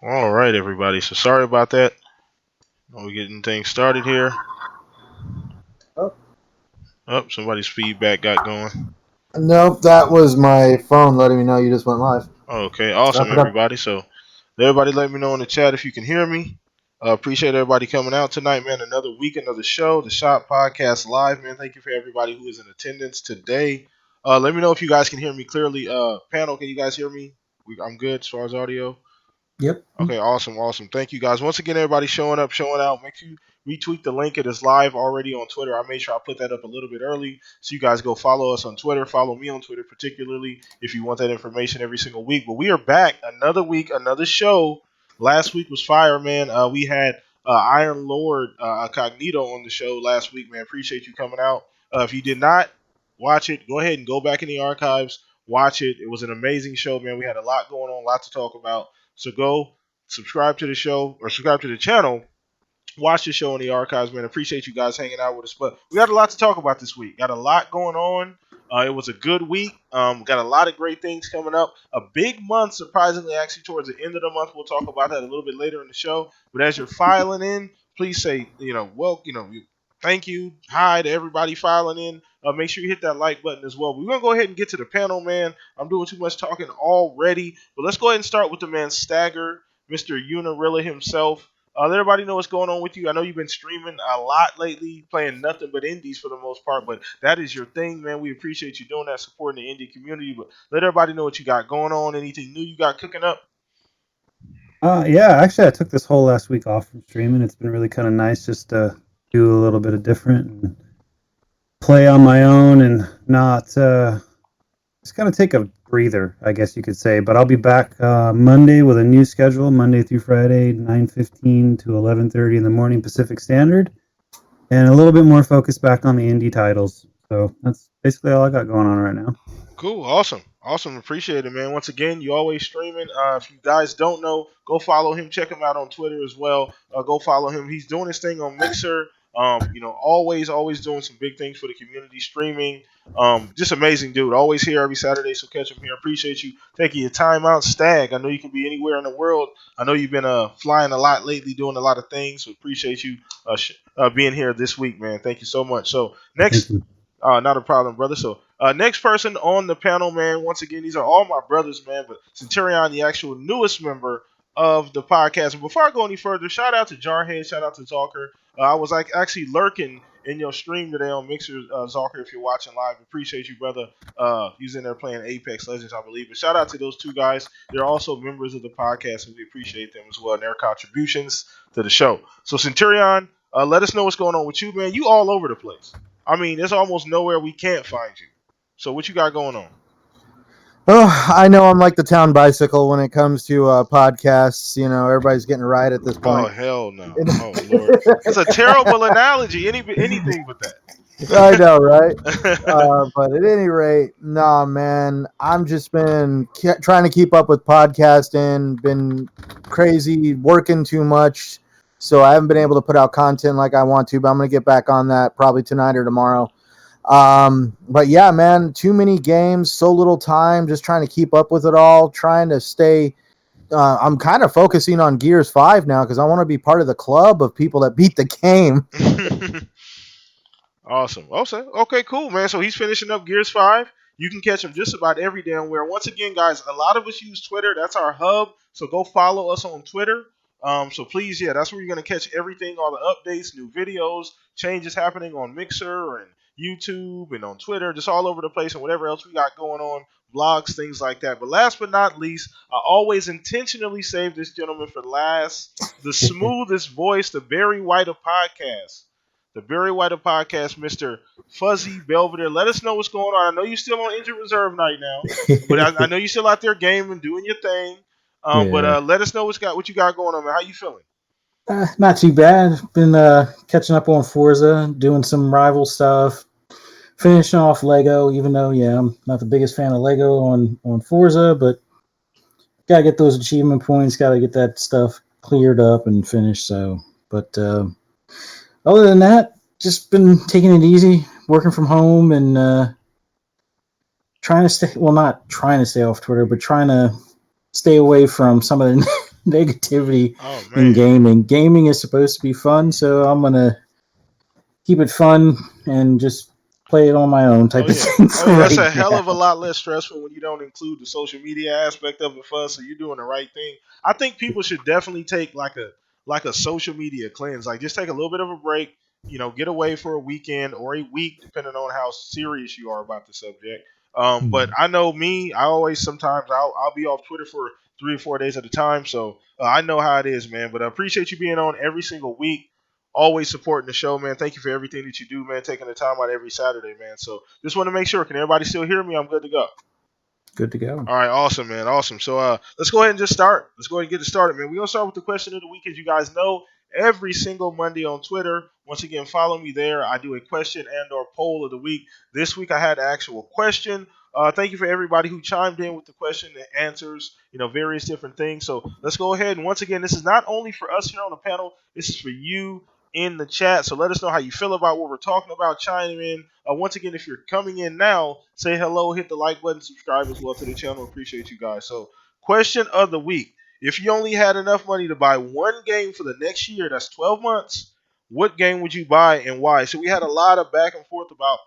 All right, everybody. So sorry about that. We're getting things started here. Oh, Oh, somebody's feedback got going. nope, that was my phone letting me know you just went live. Okay, awesome, Wrap it up. everybody. So everybody, let me know in the chat if you can hear me. Appreciate everybody coming out tonight, man. Another week, another show, the Shop Podcast Live, man. Thank you for everybody who is in attendance today. Let me know if you guys can hear me clearly. Panel, can you guys hear me? I'm good as far as audio. Yep. Okay, awesome, awesome. Thank you guys. Once again, everybody showing up, showing out. Make sure you retweet the link. It is live already on Twitter. I made sure I put that up a little bit early. So you guys go follow us on Twitter. Follow me on Twitter, particularly if you want that information every single week. But we are back. Another week, another show. Last week was fire, man. We had Iron Lord Cognito on the show last week, man. Appreciate you coming out. If you did not watch it, go ahead and go back in the archives. Watch it. It was an amazing show, man. We had a lot going on, a lot to talk about. So go subscribe to the show or subscribe to the channel. Watch the show in the archives, man. Appreciate you guys hanging out with us. But we got a lot to talk about this week. Got a lot going on. It was a good week. Got a lot of great things coming up. A big month, surprisingly, actually towards the end of the month. We'll talk about that a little bit later in the show. But as you're filing in, please say, thank you, hi to everybody filing in. Make sure you hit that like button as well. We're gonna go ahead and get to the panel, man. I'm doing too much talking already, but let's go ahead and start with the man Stagger, Mr. Unarilla himself. Let everybody know what's going on with you. I know you've been streaming a lot lately, playing nothing but indies for the most part, but that is your thing, man. We appreciate you doing that, supporting the indie community. But let everybody know what you got going on. Anything new you got cooking up? Yeah, actually, I took this whole last week off from streaming. It's been really kind of nice just to do a little bit of different and play on my own and not just kind of take a breather, I guess you could say. But I'll be back Monday with a new schedule, Monday through Friday, 9:15 to 11:30 in the morning Pacific Standard, and a little bit more focus back on the indie titles. So that's basically all I got going on right now. Cool, awesome, awesome. Appreciate it, man. Once again, you always streaming. If you guys don't know, go follow him. Check him out on Twitter as well. Go follow him. He's doing his thing on Mixer. Always doing some big things for the community, streaming. Just amazing dude. Always here every Saturday, so catch him here. Appreciate you taking your time out, Stag. I know you can be anywhere in the world. I know you've been flying a lot lately, doing a lot of things. So appreciate you being here this week, man. Thank you so much. So Thank next. you. Not a problem, brother. So, next person on the panel, man. Once again, these are all my brothers, man. But Centurion, the actual newest member of the podcast. And before I go any further, shout out to Jarhead, shout out to Zalker. I was like actually lurking in your stream today on Mixer, Zalker. If you're watching live, appreciate you, brother. He's in there playing Apex Legends, I believe. But shout out to those two guys. They're also members of the podcast, and we appreciate them as well and their contributions to the show. So, Centurion, let us know what's going on with you, man. You all over the place. I mean, there's almost nowhere we can't find you. So what you got going on? Oh, I know I'm like the town bicycle when it comes to podcasts. You know, everybody's getting a ride at this Oh point. hell no! Oh lord, that's a terrible analogy. Anything but I know, right? that. But at any rate, nah, man, I'm just been trying to keep up with podcasting. Been crazy, working too much, so I haven't been able to put out content like I want to. But I'm gonna get back on that probably tonight or tomorrow. But yeah, man, too many games, so little time. Just trying to keep up with it all. Trying to stay. I'm kind of focusing on Gears 5 now because I want to be part of the club of people that beat the game. Awesome. Okay, cool, man. So he's finishing up Gears 5. You can catch him just about every damn where. Once again, guys, a lot of us use Twitter. That's our hub. So go follow us on Twitter. So please, yeah, that's where you're gonna catch everything, all the updates, new videos, changes happening on Mixer and YouTube and on Twitter, just all over the place and whatever else we got going on, blogs, things like that. But last but not least, I always intentionally save this gentleman for last. The smoothest voice, the Barry White of podcasts. The Barry White of podcast, Mr. Fuzzy Belvedere. Let us know what's going on. I know you're still on injured reserve night now, but I know you're still out there gaming, doing your thing. But Yeah. let us know what you got going on, man. How you feeling? Not too bad. Been catching up on Forza, doing some rival stuff, finishing off Lego. Even though, yeah, I'm not the biggest fan of Lego on Forza, but gotta get those achievement points. Gotta get that stuff cleared up and finished. So, but other than that, just been taking it easy, working from home, and trying to stay. Well, not trying to stay off Twitter, but trying to stay away from some of the negativity Oh in man. gaming. Gaming is supposed to be fun, so I'm gonna keep it fun and just play it on my own Oh type of yeah. thing Oh yeah. for It's right a hell now. of a lot less stressful when you don't include the social media aspect of it for us. So you're doing the right thing. I think people should definitely take like a social media cleanse. Like just take a little bit of a break. Get away for a weekend or a week, depending on how serious you are about the subject. But I know me. I always sometimes I'll be off Twitter for 3 or 4 days at a time. So I know how it is, man. But I appreciate you being on every single week, always supporting the show, man. Thank you for everything that you do, man. Taking the time out every Saturday, man. So just want to make sure. Can everybody still hear me? I'm good to go. Good to go. All right, awesome, man, awesome. So let's go ahead and just start. Let's go ahead and get it started, man. We're gonna start with the question of the week, as you guys know, every single Monday on Twitter. Once again, follow me there. I do a question and/or poll of the week. This week, I had an actual question. Thank you for everybody who chimed in with the question and answers. Various different things. So let's go ahead and once again, this is not only for us here on the panel. This is for you in the chat. So let us know how you feel about what we're talking about. Chime in. Once again, if you're coming in now, say hello, hit the like button, subscribe as well to the channel. Appreciate you guys. So, question of the week. If you only had enough money to buy one game for the next year, that's 12 months, what game would you buy and why? So, we had a lot of back and forth about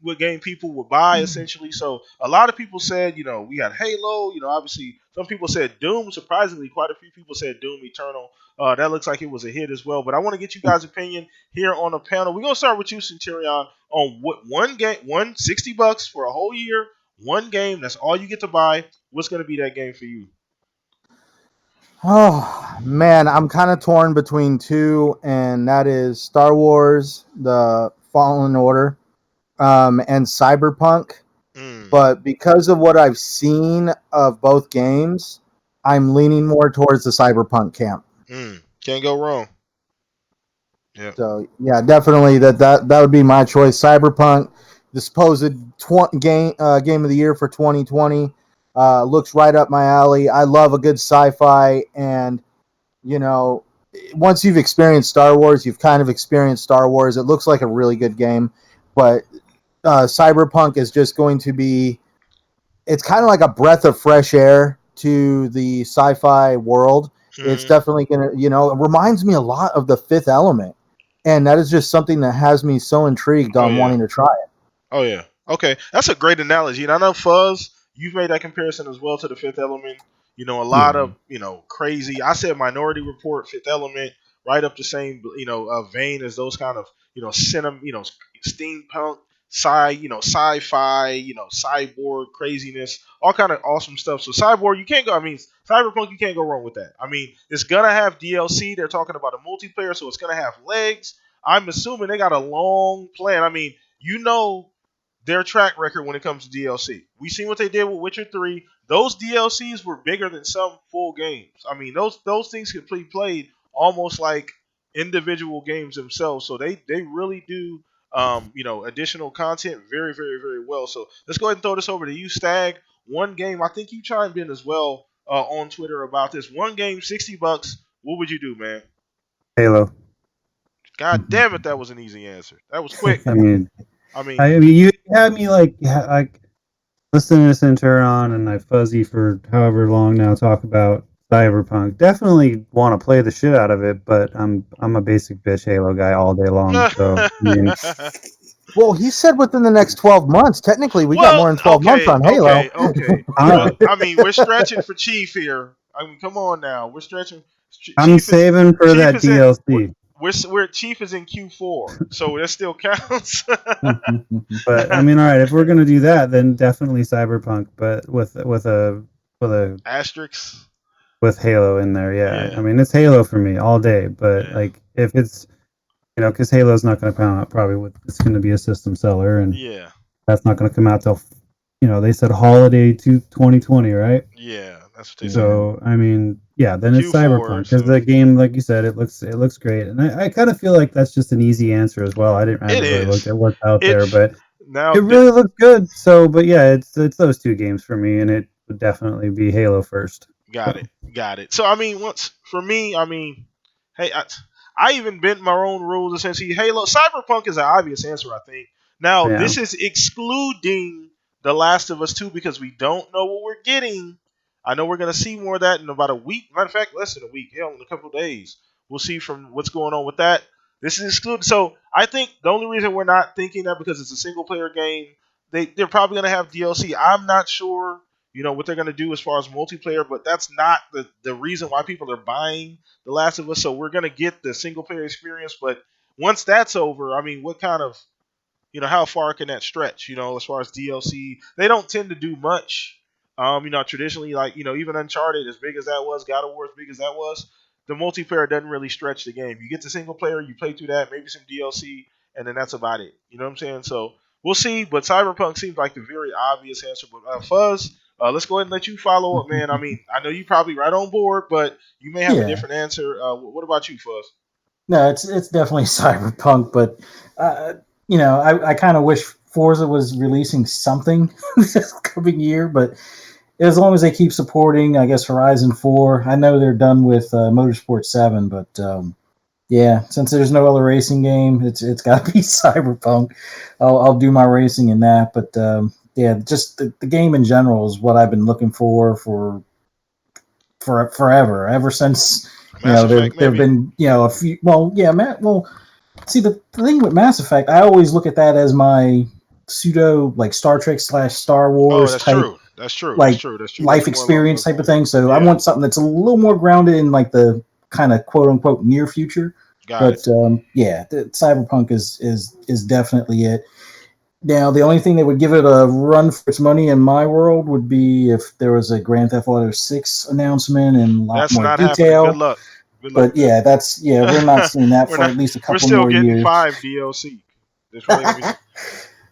what game people would buy essentially. So, a lot of people said, we got Halo. Obviously, some people said Doom. Surprisingly, quite a few people said Doom Eternal. That looks like it was a hit as well. But I want to get you guys' opinion here on the panel. We're gonna start with you, Centurion, on what one game, $160 for a whole year, one game. That's all you get to buy. What's gonna be that game for you? Oh man, I'm kind of torn between two, and that is Star Wars: The Fallen Order, and Cyberpunk. Mm, But because of what I've seen of both games, I'm leaning more towards the Cyberpunk camp. can't go wrong. Yeah. So yeah, definitely that would be my choice. Cyberpunk, the supposed game of the year for 2020, looks right up my alley. I love a good sci-fi, and you know, once you've experienced Star Wars, you've kind of experienced Star Wars. It looks like a really good game, but Cyberpunk is just going to be. It's kind of like a breath of fresh air to the sci-fi world. It's Hmm. definitely gonna, it reminds me a lot of the Fifth Element, and that is just something that has me so intrigued Oh on yeah. wanting to try it. Oh yeah. Okay, that's a great analogy. And I know Fuzz, you've made that comparison as well to the Fifth Element. A lot Yeah. of crazy. I said Minority Report, Fifth Element, right up the same vein as those kind of cinema, steampunk, sci-fi, cyborg craziness, all kind of awesome stuff. So cyborg, you can't go. I mean, cyberpunk, you can't go wrong with that. I mean, it's gonna have DLC. They're talking about a multiplayer, so it's gonna have legs. I'm assuming they got a long plan. I mean, their track record when it comes to DLC. We seen what they did with Witcher 3. Those DLCs were bigger than some full games. I mean, those things could be played almost like individual games themselves. So they really do additional content very, very, very well. So let's go ahead and throw this over to you, Stag. One game, I think you chimed in as well on Twitter about this. One game, $60. What would you do, man? Halo. God damn it, that was an easy answer. That was quick. I mean, I mean, I mean, you had me like listening to Centurion and I fuzzy for however long now talk about Cyberpunk. Definitely want to play the shit out of it, but I'm a basic bitch Halo guy all day long. So I mean, Well, he said within the next 12 months. Technically, we got well, more than 12 months okay, on Halo. okay, okay. Well, I'm I mean, we're stretching for Chief here. I mean, come on now, we're stretching. I'm Chief is saving for Chief that is in. DLC. We're Chief is in Q4, so that still counts. But I mean, all right, if we're gonna do that, then definitely Cyberpunk, but with a Asterix. with Halo in there. Yeah, I Yeah, mean, it's Halo for me all day. But yeah, like, if it's because Halo's not going to come out probably with it's going to be a system seller, and yeah, that's not going to come out till they said holiday to 2020, right? yeah. That's what they said. Yeah. So I mean, yeah, then it's Q4. Cyberpunk because So the game, like you said, it looks great, and I kind of feel like that's just an easy answer as well. I it haven't really looked is. at what's out there, It's but now. it really looks good. So, but yeah, it's those two games for me, and it would definitely be Halo first. Got it. So Got it. So I mean, once for me, I mean, hey, I even bent my own rules essentially. Halo, Cyberpunk is an obvious answer, I think. Now yeah, this is excluding The Last of Us 2 because we don't know what we're getting. I know we're gonna see more of that in about a week. Matter of fact, less than a week. Hell, in a couple of days, we'll see from what's going on with that. This is excluded. So I think the only reason we're not thinking that because it's a single player game, they're probably gonna have DLC. I'm not sure, what they're gonna do as far as multiplayer, but that's not the reason why people are buying The Last of Us. So we're gonna get the single player experience, but once that's over, I mean, what kind of how far can that stretch? As far as DLC, they don't tend to do much. Traditionally, like even Uncharted, as big as that was, God of War, as big as that was, the multiplayer doesn't really stretch the game. You get the single player, you play through that, maybe some DLC, and then that's about it. You know what I'm saying? So we'll see. But Cyberpunk seems like the very obvious answer. But Fuzz, let's go ahead and let you follow up, man. I mean, I know you probably right on board, but you may have a Yeah. different answer. What about you, Fuzz? No, it's definitely Cyberpunk, but uh, I kind of wish Forza was releasing something this coming year, but as long as they keep supporting, I guess Horizon 4. I know they're done with Motorsport 7, but yeah, since there's no other racing game, it's got to be Cyberpunk. I'll do my racing in that, but yeah, just the game in general is what I've been looking for forever, ever since Mass there Effect, there have maybe. been a few. Well, yeah, Matt. Well, see the thing with Mass Effect, I always look at that as my pseudo like Star Trek slash Star Oh, Wars that's type true. That's true. That's like true. That's true. That's life more along experience those type of lines. thing. So I Yeah, want something that's a little more grounded in like the kind of quote unquote near future. got it. But yeah, Cyberpunk is definitely it. Now, the only thing that would give it a run for its money in my world would be if there was a Grand Theft Auto 6 announcement in a lot That's more not happening. Good detail. luck. Good luck But with that. yeah, we're not seeing that we're for not. at least a We're couple still more getting years. 5 DLC. That's probably gonna be.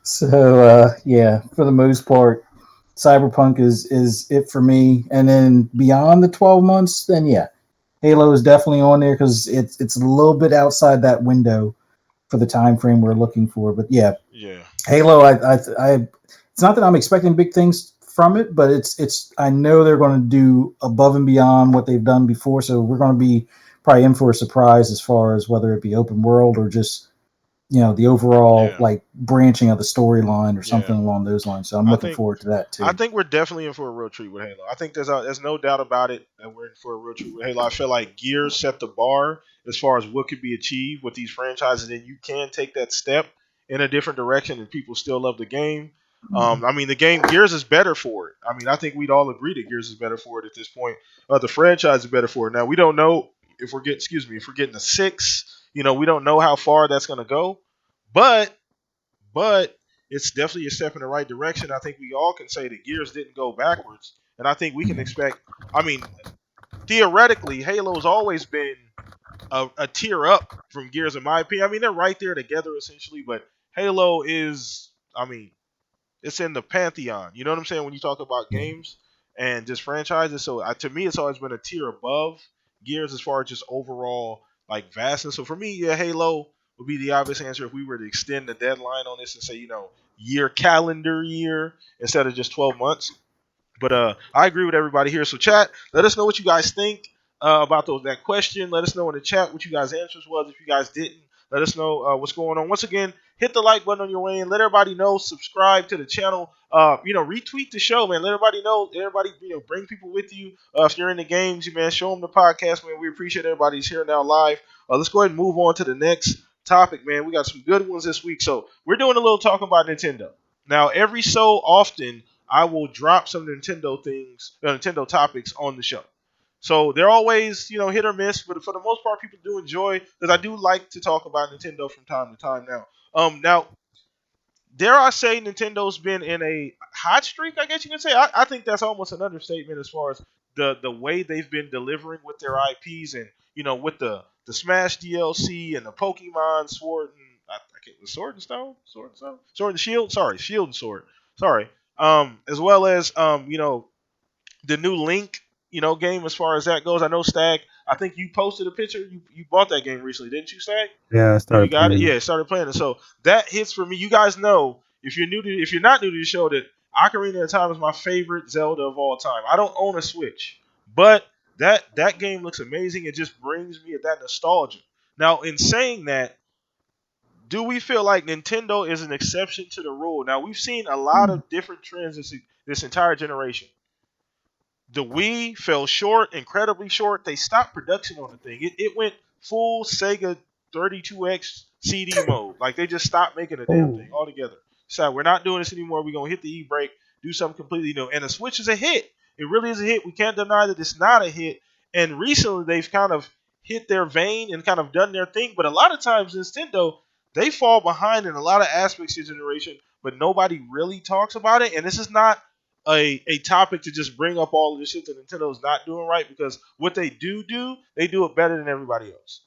So yeah, for the most part, Cyberpunk is it for me. And then beyond the 12 months, then yeah, Halo is definitely on there because it's a little bit outside that window for the time frame we're looking for. But yeah, Yeah. Halo, it's not that I'm expecting big things from it, but it's I know they're going to do above and beyond what they've done before, so we're going to be probably in for a surprise as far as whether it be open world or just the overall Yeah. like branching of the storyline or Yeah. something along those lines. So I'm I looking think. forward to that I too. think we're definitely in for a real treat with Halo. I think there's no doubt about it that we're in for a real treat with Halo. I feel like Gears set the bar as far as what could be achieved with these franchises, and you can take that step in a different direction, and people still love the game. I mean, the game Gears is better for it. I mean, I think we'd all agree that Gears is better for it at this point. The franchise is better for it. Now we don't know if we're getting, if we're getting a six. We don't know how far that's going to go, but it's definitely a step in the right direction. I think we all can say that Gears didn't go backwards, and I think we can expect. I mean, theoretically, Halo's always been a tier up from Gears, in my opinion. I mean, they're right there together essentially, but Halo is. I mean, it's in the pantheon. You know what I'm saying when you talk about Yeah. games and just franchises. So to me, it's always been a tier above Gears as far as just overall like vastness. So for me, yeah, Halo would be the obvious answer if we were to extend the deadline on this and say calendar year instead of just 12 months. But I agree with everybody here. So chat, let us know what you guys think about that question. Let us know in the chat what you guys' answers was. If you guys didn't, let us know what's going on. Once again, hit the like button on your way in. Let everybody know. Subscribe to the channel. Retweet the show, man. Let everybody know. Everybody, bring people with you. If you're in the games, man, show them the podcast, man. We appreciate everybody's here now live. Let's go ahead and move on to the next topic, man. We got some good ones this week. So we're doing a little talk about Nintendo. Now, every so often, I will drop some Nintendo things, Nintendo topics on the show. So they're always, hit or miss, but for the most part, people do enjoy because I do like to talk about Nintendo from time to time. Now, dare I say, Nintendo's been in a hot streak. I guess you can say. I think that's almost an understatement as far as the way they've been delivering with their IPs and with the Smash DLC and the Pokemon Sword and Sword and Stone, Sword and Shield. Sorry, Shield and Sword. Sorry. As well as the new Link, game as far as that goes. I know Stag. I think you posted a picture. You bought that game recently, didn't you, Stag? Yeah, I You started got it. playing. Yeah, started playing it. So that hits for me. You guys know if you're not new to the show that Ocarina of Time is my favorite Zelda of all time. I don't own a Switch, but that game looks amazing. It just brings me that nostalgia. Now, in saying that, do we feel like Nintendo is an exception to the rule? Now, we've seen a lot of different trends this entire generation. The Wii fell short, incredibly short. They stopped production on the thing. It went full Sega 32X CD mode. Like they just stopped making a damn Oh, thing altogether. So we're not doing this anymore. We're gonna hit the e-brake, do something completely new. And the Switch is a hit. It really is a hit. We can't deny that it's not a hit. And recently they've kind of hit their vein and kind of done their thing. But a lot of times Nintendo, they fall behind in a lot of aspects of the generation, but nobody really talks about it. And this is not a topic to just bring up all of the shit that Nintendo's not doing right, because what they do, they do it better than everybody else.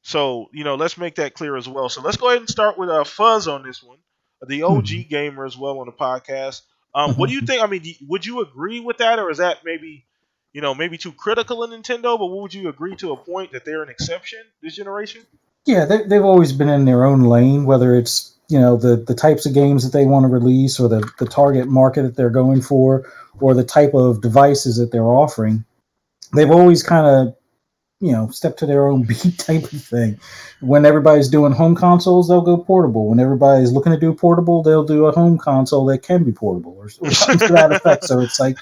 So, let's make that clear as well. So let's go ahead and start with Fuzz on this one, the hmm. OG gamer as well on the podcast. What do you think? I mean, would you agree with that, or is that maybe too critical of Nintendo? But would you agree to a point that they're an exception this generation? Yeah, they've always been in their own lane, whether it's the types of games that they want to release, or the target market that they're going for, or the type of devices that they're offering. They've always kind of step to their own beat type of thing. When everybody's doing home consoles, they'll go portable. When everybody's looking to do portable, they'll do a home console that can be portable, or something to that effect. So it's like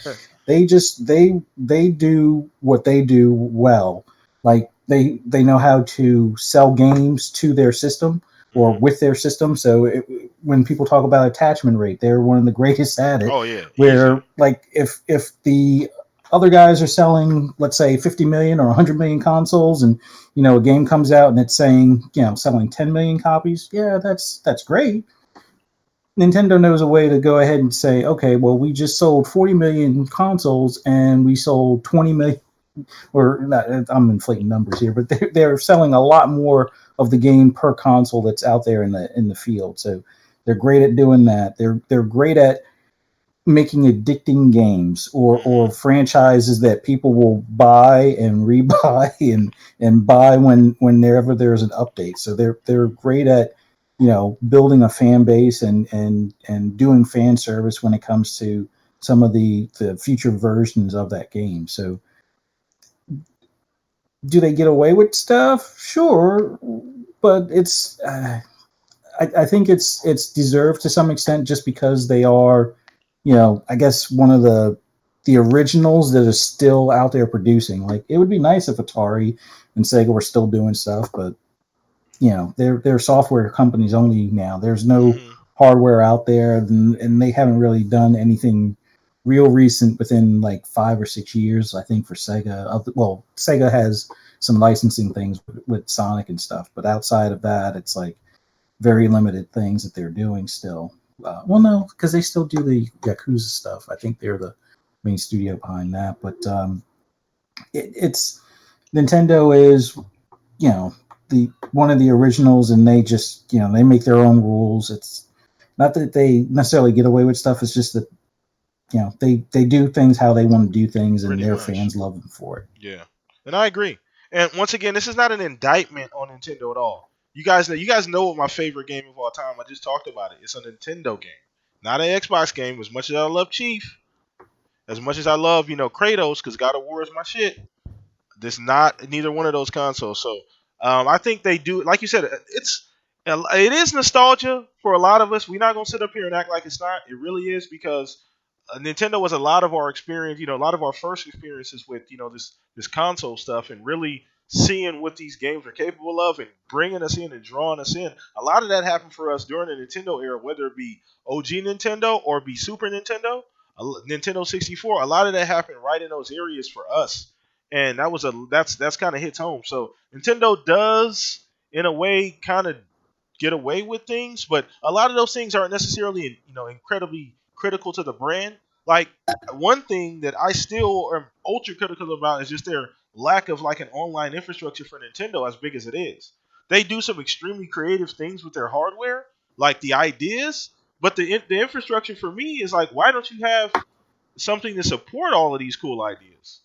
they do what they do well. Like they know how to sell games to their system or with their system. So when people talk about attachment rate, they're one of the greatest at it. Oh yeah, Where easy. like if the other guys are selling, let's say, 50 million or 100 million consoles, and a game comes out and it's saying selling 10 million copies, yeah, that's great. Nintendo knows a way to go ahead and say, okay, well, we just sold 40 million consoles and we sold 20 million, or not, I'm inflating numbers here, but they're selling a lot more of the game per console that's out there in the field. So they're great at doing that. They're great at making addicting games, or franchises that people will buy and rebuy and buy whenever there's an update. So they're great at building a fan base and doing fan service when it comes to some of the future versions of that game. So do they get away with stuff? Sure, but I think it's deserved to some extent, just because they are, I guess one of the originals that is still out there producing. Like, it would be nice if Atari and Sega were still doing stuff, but they're software companies only now. There's no Mm-hmm. hardware out there, and they haven't really done anything real recent within like 5 or 6 years. I think for Sega, well, Sega has some licensing things with Sonic and stuff, but outside of that, it's like very limited things that they're doing still. Well, no, because they still do the Yakuza stuff. I think they're the main studio behind that. But it's Nintendo is the one of the originals, and they just they make their own rules. It's not that they necessarily get away with stuff. It's just that they do things how they want to do things, and Pretty their much. fans love them for it. Yeah, and I agree. And once again, this is not an indictment on Nintendo at all. You guys know what my favorite game of all time. I just talked about it. It's a Nintendo game, not an Xbox game. As much as I love Chief, as much as I love Kratos, because God of War is my shit. This not neither one of those consoles. So I think they do. Like you said, it is nostalgia for a lot of us. We're not gonna sit up here and act like it's not. It really is, because Nintendo was a lot of our experience. A lot of our first experiences with this console stuff, and really seeing what these games are capable of, and bringing us in and drawing us in. A lot of that happened for us during the Nintendo era, whether it be OG Nintendo or be Super Nintendo, Nintendo 64. A lot of that happened right in those areas for us, and that's kind of hits home. So Nintendo does, in a way, kind of get away with things, but a lot of those things aren't necessarily incredibly critical to the brand. Like, one thing that I still am ultra critical about is just their lack of like an online infrastructure for Nintendo, as big as it is. They do some extremely creative things with their hardware, like the ideas, but the infrastructure for me is like, why don't you have something to support all of these cool ideas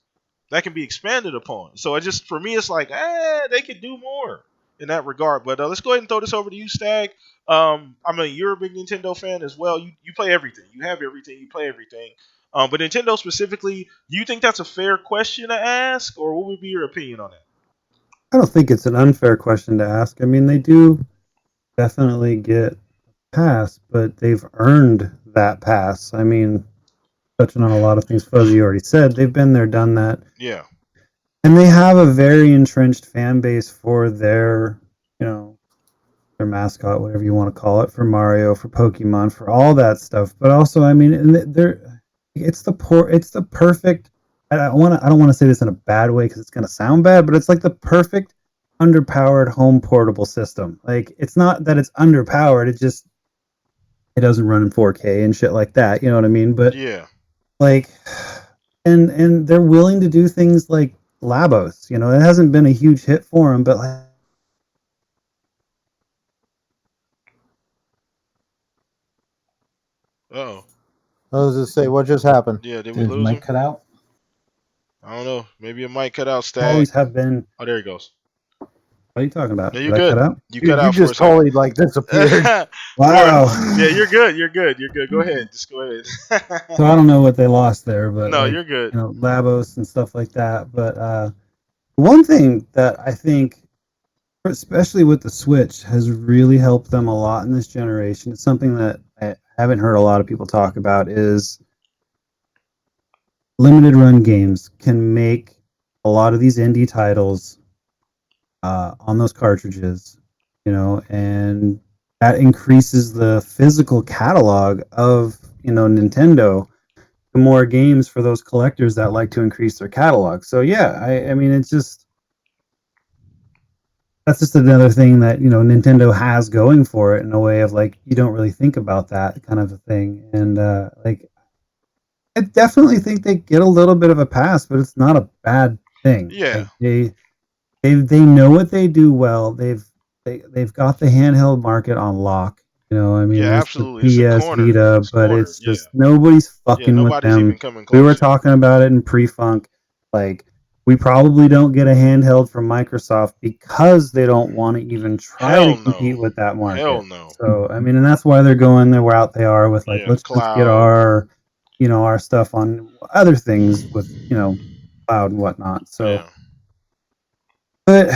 that can be expanded upon? So it just, for me, it's like, they could do more in that regard. But let's go ahead and throw this over to you, Stag. I mean, you're a big Nintendo fan as well. You play everything. You have everything. You play everything. But Nintendo specifically, do you think that's a fair question to ask, or what would be your opinion on that? I don't think it's an unfair question to ask. I mean, they do definitely get pass, but they've earned that pass. I mean, touching on a lot of things Fuzzy already said. They've been there, done that. Yeah. And they have a very entrenched fan base for their, you know, their mascot, whatever you want to call it, for Mario, for Pokemon, for all that stuff. But also, I mean, it's the perfect. I don't want to say this in a bad way because it's going to sound bad, but it's like the perfect underpowered home portable system. Like, it's not that it's underpowered; it doesn't run in 4K and shit like that. You know what I mean? But Yeah. like, and they're willing to do things like Labos. You know, it hasn't been a huge hit for them, but like. Uh-oh. I was just say, what just happened? Yeah, did we Did his lose him? mic cut out? I don't know. Maybe it might cut out, Stag. Always have been. Oh, there he goes. What are you talking about? No, Did you're I good. cut out? You Dude, cut you out for a just second. totally like disappeared. Wow. Yeah, you're good. You're good. You're good. Go ahead. Just go ahead. So I don't know what they lost there, but No, like, you're good. you know, Labos and stuff like that. But one thing that I think, especially with the Switch, has really helped them a lot in this generation. It's something that I haven't heard a lot of people talk about, is limited run games can make a lot of these indie titles on those cartridges, you know, and that increases the physical catalog of, you know, Nintendo to more games for those collectors that like to increase their catalog. So yeah, I mean, it's just, that's just another thing that, you know, Nintendo has going for it in a way of like, you don't really think about that kind of a thing. And like, I definitely think they get a little bit of a pass, but it's not a bad thing. Yeah. Like, they know what they do well. They've got the handheld market on lock. You know, I mean, Yeah, there's absolutely. the It's a PS corner. Vita, It's but corner. it's Yeah. just nobody's Yeah, fucking with nobody's them. even coming We were close. talking about it in pre-funk. Like, we probably don't get a handheld from Microsoft because they don't want to even try Hell to compete no. with that market. Hell no. So, I mean, and that's why they're going the route they are with, like, Yeah, let's just get cloud. our, you know, our stuff on other things with, you know, cloud and whatnot. So, Yeah. but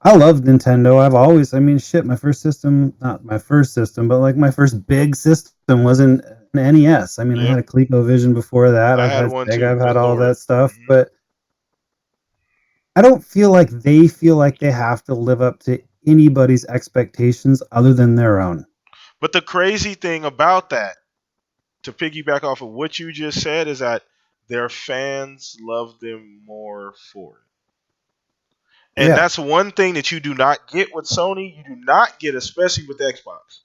I love Nintendo. I've always, I mean, shit, my first system, not my first system, but like my first big system was an NES. I mean, I Yep. had a ColecoVision before that. I I've had had one Sega, too. I've had The all Lord. that stuff, Mhm. but I don't feel like they feel like they have to live up to anybody's expectations other than their own. But the crazy thing about that, to piggyback off of what you just said, is that their fans love them more for it. And Yeah. that's one thing that you do not get with Sony. You do not get, especially with Xbox.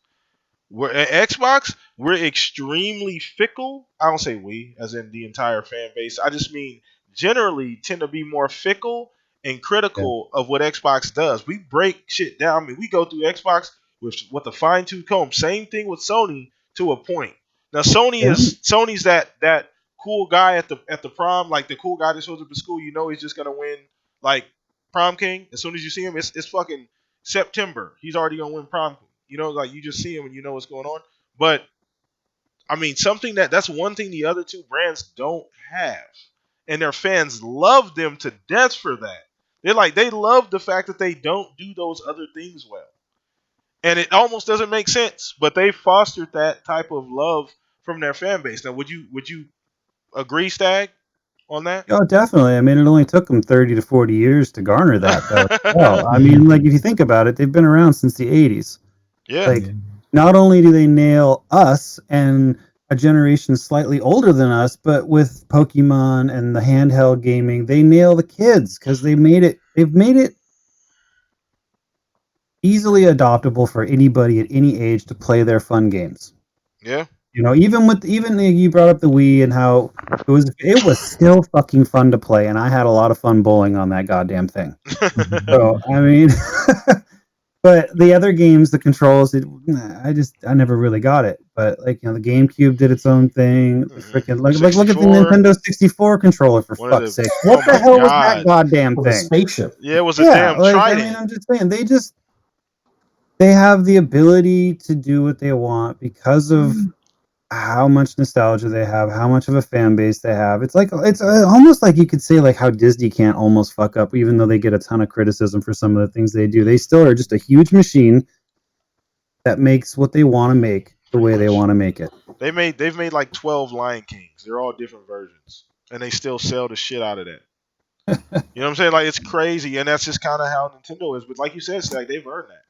We're at Xbox, we're extremely fickle. I don't say we, as in the entire fan base. I just mean generally tend to be more fickle and Yeah. critical of what Xbox does. We break shit down. I mean, we go through Xbox with a fine tooth comb. Same thing with Sony to a point. Now Yeah. Sony's that cool guy at the prom, like the cool guy that shows up at school. You know he's just gonna win like prom king. As soon as you see him, it's fucking September. He's already gonna win prom king. You know, like you just see him and you know what's going on. But I mean, that's one thing the other two brands don't have, and their fans love them to death for that. They love the fact that they don't do those other things well, and it almost doesn't make sense. But they fostered that type of love from their fan base. Now, would you agree, Stag, on that? Oh, definitely. I mean, it only took them 30 to 40 years to garner that, though. Well, I mean, like, if you think about it, they've been around since the 80s. Yeah, Like, not only do they nail us and a generation slightly older than us, but with Pokemon and the handheld gaming, they nail the kids because they've made it easily adoptable for anybody at any age to play their fun games. yeah. You know, even you brought up the Wii and how it was still fucking fun to play, and I had a lot of fun bowling on that goddamn thing. So I mean, but the other games, the controls, I never really got it. But like, you know, the GameCube did its own thing. Freaking like look at the 64. Nintendo 64 controller for One of fuck's the- sake. oh What the my hell was God. that goddamn With a thing? spaceship. Yeah, it was a Yeah, damn like, I trident. mean, I'm just saying they have the ability to do what they want because of how much nostalgia they have, how much of a fan base they have. It's like it's almost like you could say like how Disney can't almost fuck up, even though they get a ton of criticism for some of the things they do. They still are just a huge machine that makes what they want to make the way they want to make it. They've made like 12 Lion Kings. They're all different versions, and they still sell the shit out of that. You know what I'm saying? Like, it's crazy, and that's just kind of how Nintendo is. But like you said, Stack, they've earned that.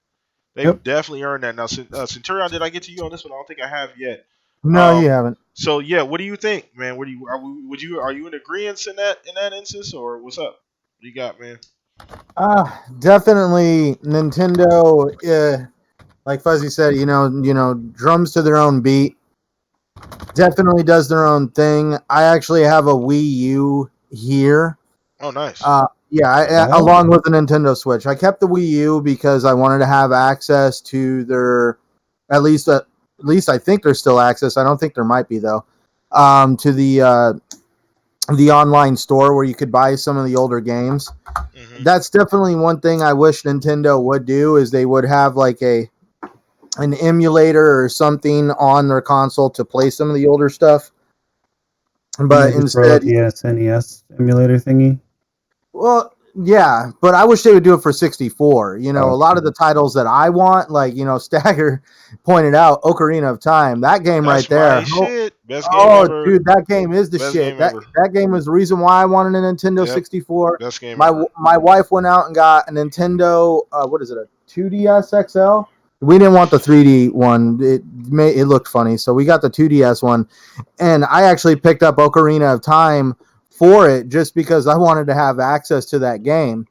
They've definitely earned that. Now, Centurion, did I get to you on this one? I don't think I have yet. No, you haven't. So yeah, what do you think, man? Are you in agreement in that instance, or what's up? What do you got, man? Definitely Nintendo. Like Fuzzy said, you know, drums to their own beat. Definitely does their own thing. I actually have a Wii U here. Oh, nice. Along with the Nintendo Switch. I kept the Wii U because I wanted to have access to their, at least I think there's still access. I don't think there might be though. To the online store where you could buy some of the older games. Mm-hmm. That's definitely one thing I wish Nintendo would do, is they would have like an emulator or something on their console to play some of the older stuff. But instead, the SNES emulator thingy. Well, yeah, but I wish they would do it for 64. You know, a lot of the titles that I want, like, you know, Stagger pointed out, Ocarina of Time, that game right there. Shit. Best game ever. Dude, that game is the shit. That game is the reason why I wanted a Nintendo 64. Best game ever. My wife went out and got a Nintendo, what is it, a 2DS XL? We didn't want the 3D one. It looked funny, so we got the 2DS one. And I actually picked up Ocarina of Time for it just because I wanted to have access to that game.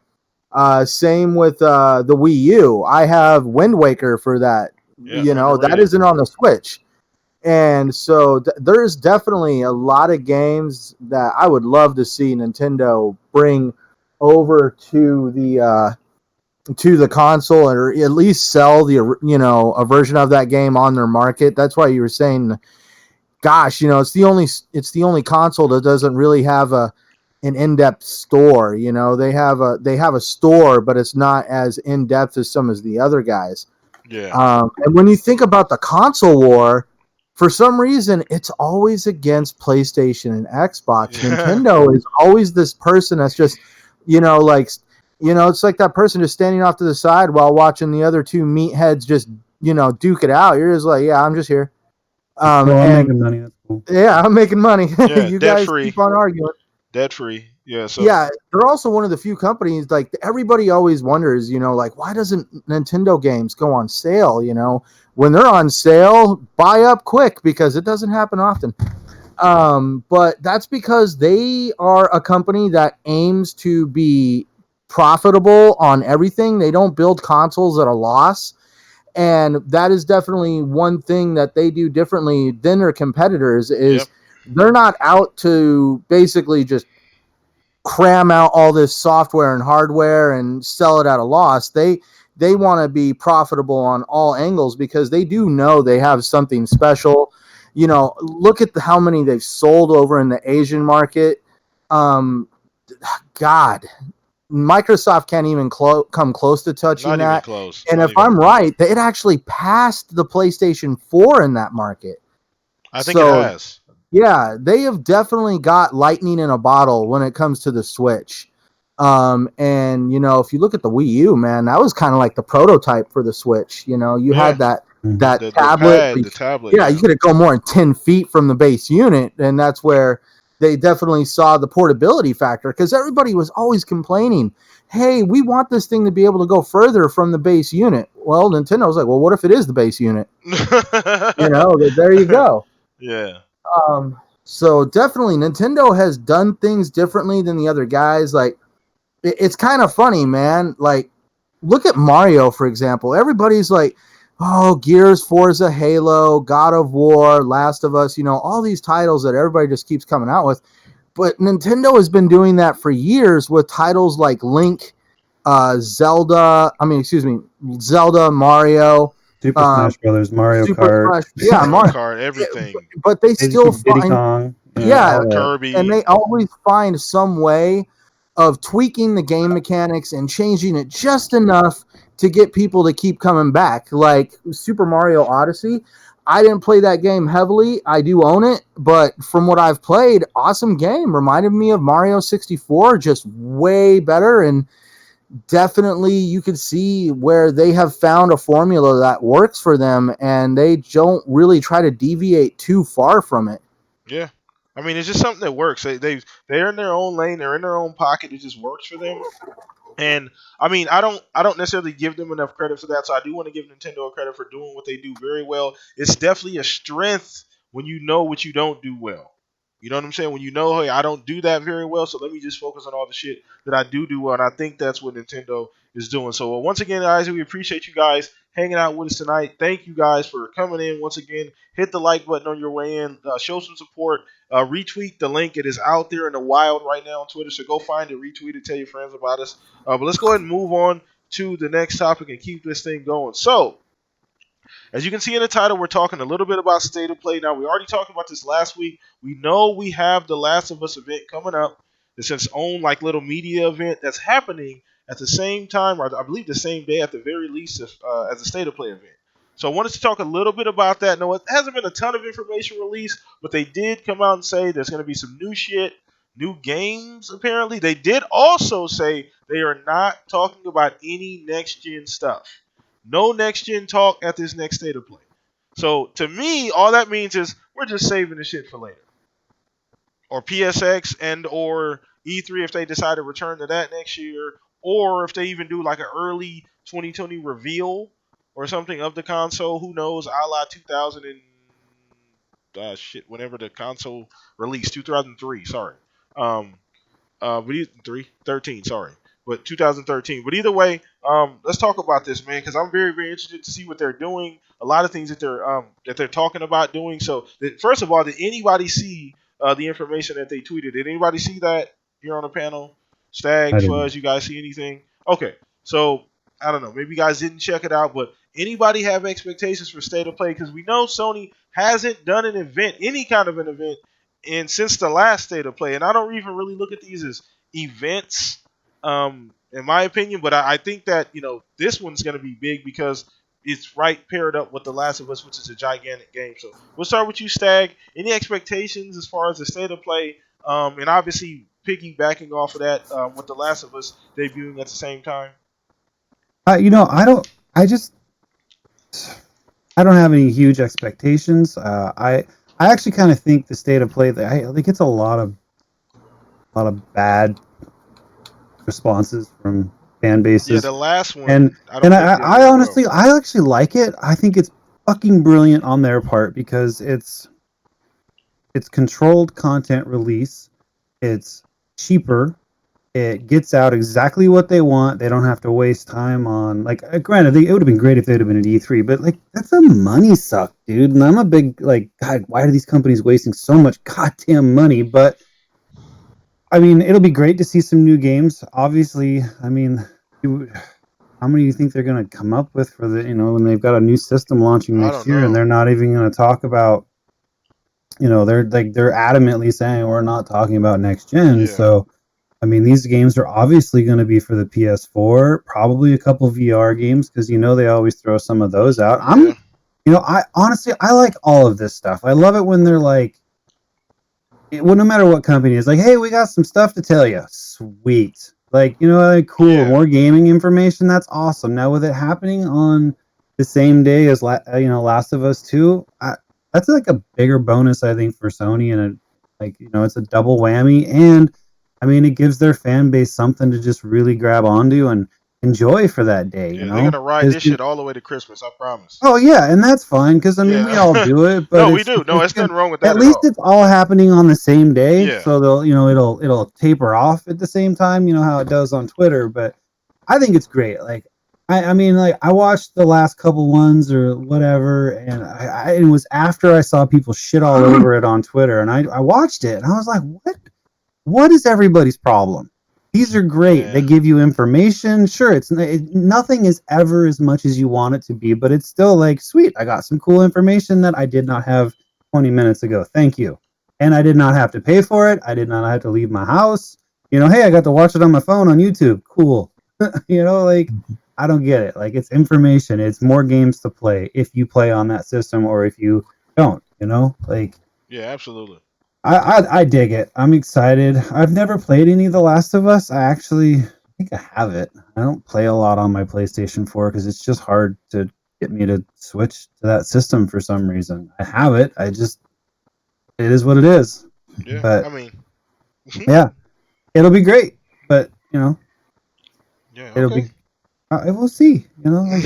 Same with the Wii U. I have Wind Waker for that. Yeah, you know, that isn't on the Switch. And so there's definitely a lot of games that I would love to see Nintendo bring over to the console, or at least sell a version of that game on their market. That's why you were saying, gosh, you know, it's the only console that doesn't really have an in-depth store. You know, they have a store, but it's not as in-depth as some of the other guys. Yeah. And when you think about the console war, for some reason, it's always against PlayStation and Xbox. Yeah. Nintendo is always this person that's just, you know, like, you know, it's like that person just standing off to the side while watching the other two meatheads just, you know, duke it out. You're just like, yeah, I'm just here. I'm making money. That's cool. Yeah, I'm making money. Yeah, you guys keep on arguing. Debt free. Yeah. So yeah, they're also one of the few companies, like, everybody always wonders, you know, like, why doesn't Nintendo games go on sale? You know, when they're on sale, buy up quick, because it doesn't happen often. But that's because they are a company that aims to be profitable on everything. They don't build consoles at a loss. And that is definitely one thing that they do differently than their competitors, is they're not out to basically just cram out all this software and hardware and sell it at a loss. They want to be profitable on all angles, because they do know they have something special. You know, look at how many they've sold over in the Asian market. God, Microsoft can't even come close to touching Not that. Even close. And if I'm right, it actually passed the PlayStation 4 in that market. I think it has. Yeah, they have definitely got lightning in a bottle when it comes to the Switch. And, you know, if you look at the Wii U, man, that was kind of like the prototype for the Switch. You know, you had that tablet. The tablet. Yeah, you could go more than 10 feet from the base unit, and that's where they definitely saw the portability factor, because everybody was always complaining, hey, we want this thing to be able to go further from the base unit. Well, Nintendo was like, well, what if it is the base unit? You know, there you go. Yeah. So definitely Nintendo has done things differently than the other guys. Like, it's kind of funny, man. Like, look at Mario, for example. Everybody's like, oh, Gears, Forza, Halo, God of War, Last of Us, you know, all these titles that everybody just keeps coming out with. But Nintendo has been doing that for years with titles like Link, Zelda, Mario, Super Smash Brothers, Mario Kart. Mario Kart, everything. But they still find, Kirby, and they always find some way of tweaking the game mechanics and changing it just enough to get people to keep coming back. Like Super Mario Odyssey, I didn't play that game heavily. I do own it, but from what I've played, awesome game. Reminded me of Mario 64, just way better. And definitely you could see where they have found a formula that works for them, and they don't really try to deviate too far from it. Yeah. I mean, it's just something that works. They're in their own lane. They're in their own pocket. It just works for them. And I mean, I don't necessarily give them enough credit for that. So I do want to give Nintendo credit for doing what they do very well. It's definitely a strength when you know what you don't do well. You know what I'm saying? When you know, hey, I don't do that very well, so let me just focus on all the shit that I do well. And I think that's what Nintendo is doing. So once again, guys, we appreciate you guys hanging out with us tonight. Thank you guys for coming in once again. Hit the like button on your way in. Show some support. Retweet the link. It is out there in the wild right now on Twitter. So go find it, retweet it, tell your friends about us. But let's go ahead and move on to the next topic and keep this thing going. So, as you can see in the title, we're talking a little bit about State of Play. Now, we already talked about this last week. We know we have the Last of Us event coming up. It's its own like little media event that's happening at the same time, or I believe the same day at the very least, as the State of Play event. So I wanted to talk a little bit about that. No, it hasn't been a ton of information released, but they did come out and say there's going to be some new shit, new games, apparently. They did also say they are not talking about any next-gen stuff. No next-gen talk at this next State of Play. So, to me, all that means is we're just saving the shit for later. Or PSX and or E3 if they decide to return to that next year. Or if they even do like an early 2020 reveal or something of the console. Who knows? A la 2000 and whenever the console released, 2003. Sorry, but 13. Sorry, but 2013. But either way, let's talk about this, man, because I'm very, very interested to see what they're doing. A lot of things that they're talking about doing. So, first of all, did anybody see the information that they tweeted? Did anybody see that here on the panel? Stag, I didn't. Fuzz, you guys see anything? Okay, so I don't know. Maybe you guys didn't check it out, but anybody have expectations for State of Play? Because we know Sony hasn't done an event, any kind of an event, since the last State of Play. And I don't even really look at these as events, in my opinion. But I think that this one's going to be big because it's right paired up with The Last of Us, which is a gigantic game. So we'll start with you, Stag. Any expectations as far as the State of Play? And obviously piggybacking off of that, with The Last of Us debuting at the same time. I don't. I don't have any huge expectations. I actually kind of think the State of Play. I think it's a lot of bad responses from fan bases. Yeah, the last one. And I honestly, I actually like it. I think it's fucking brilliant on their part because it's controlled content release. It's cheaper. It gets out exactly what they want. They don't have to waste time on granted, it would have been great if they'd have been at E3, but that's a money suck, dude. And I'm a big God, why are these companies wasting so much goddamn money? But I mean, it'll be great to see some new games. Obviously, I mean, how many do you think they're going to come up with for the when they've got a new system launching next year and they're not even going to talk about they're adamantly saying we're not talking about next gen. Yeah. So I mean, these games are obviously going to be for the PS4, probably a couple VR games because they always throw some of those out. I honestly I like all of this stuff. I love it when they're no matter what company is hey, we got some stuff to tell you. Sweet. Cool. Yeah. More gaming information. That's awesome. Now with it happening on the same day as Last of Us 2, that's a bigger bonus I think for Sony, and it's a double whammy. And I mean, it gives their fan base something to just really grab onto and enjoy for that day. They're gonna ride this shit all the way to Christmas. I promise. Oh yeah, and that's fine because we all do it. But no, we do. No, it's nothing wrong with that. At least it's all happening on the same day, Yeah. so they'll it'll taper off at the same time. You know how it does on Twitter, but I think it's great. I mean, I watched the last couple ones or whatever, and it was after I saw people shit all over it on Twitter, and I watched it, and I was like, what is everybody's problem? These are great. Yeah. They give you information. Sure, nothing is ever as much as you want it to be, but it's still sweet. I got some cool information that I did not have 20 minutes ago. Thank you. And I did not have to pay for it. I did not have to leave my house. Hey, I got to watch it on my phone on YouTube. Cool. I don't get it. It's information. It's more games to play if you play on that system or if you don't, Yeah, absolutely. I dig it. I'm excited. I've never played any of The Last of Us. I actually think I have it. I don't play a lot on my PlayStation 4 because it's just hard to get me to switch to that system for some reason. I have it. It is what it is. Yeah, But I mean, yeah, it'll be great. But yeah, it'll okay. be. We'll see. Like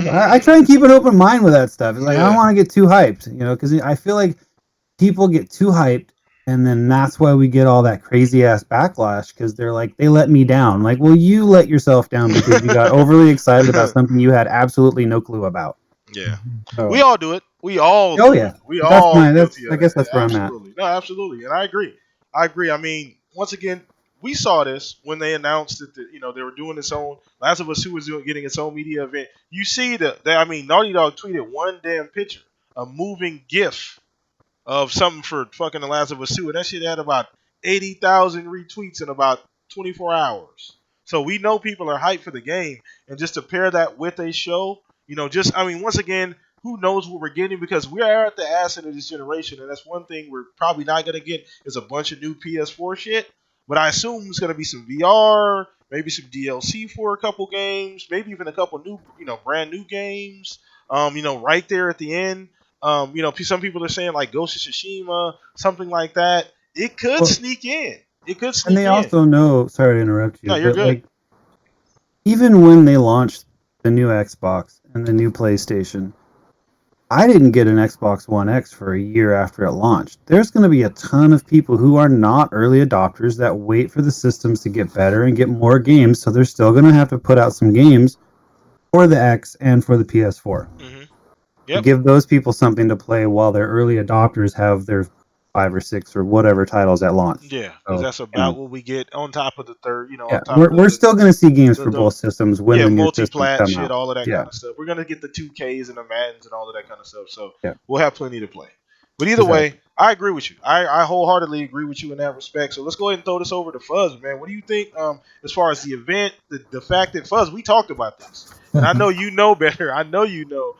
I try and keep an open mind with that stuff. It's like I don't Yeah. want to get too hyped. Because I feel like people get too hyped, and then that's why we get all that crazy ass backlash because they're like, they let me down. Like, well, you let yourself down because you got overly excited about something you had absolutely no clue about. Yeah. So, We all do it. We all oh do it. yeah, We that's all my. That's guilty of I that. guess that's where I'm at. Absolutely. No, absolutely. And I agree. I agree. I mean, once again, we saw this when they announced that they were doing its own Last of Us 2 was getting its own media event. You see I mean, Naughty Dog tweeted one damn picture, a moving GIF of something for fucking The Last of Us 2, and that shit had about 80,000 retweets in about 24 hours. So we know people are hyped for the game, and just to pair that with a show, I mean, once again, who knows what we're getting because we are at the acid of this generation, and that's one thing we're probably not gonna get is a bunch of new PS4 shit. But I assume it's gonna be some VR, maybe some DLC for a couple games, maybe even a couple new, brand new games. Right there at the end. Some people are saying like Ghost of Tsushima, something like that. It could Well, sneak in. It could and sneak they in. also know. Sorry to interrupt No, you, you're but good. like even when they launched the new Xbox and the new PlayStation, I didn't get an Xbox One X for a year after it launched. There's going to be a ton of people who are not early adopters that wait for the systems to get better and get more games, so they're still going to have to put out some games for the X and for the PS4 Mm-hmm. to Yep. give those people something to play while their early adopters have their 5 or 6 or whatever titles at launch. Yeah, because So, that's about what we get on top of the third. yeah, On top of we're still going to see games for the both systems when yeah, the new systems multi-plat come shit, out. all of that Yeah, kind of stuff. We're gonna get the 2Ks and the Maddens and all of that kind of stuff. So yeah, we'll have plenty to play. But either way, exactly. I agree with you. I wholeheartedly agree with you in that respect. So let's go ahead and throw this over to Fuzz, man. What do you think as far as the event, the fact that Fuzz, we talked about this, and I know you know better. I know you know.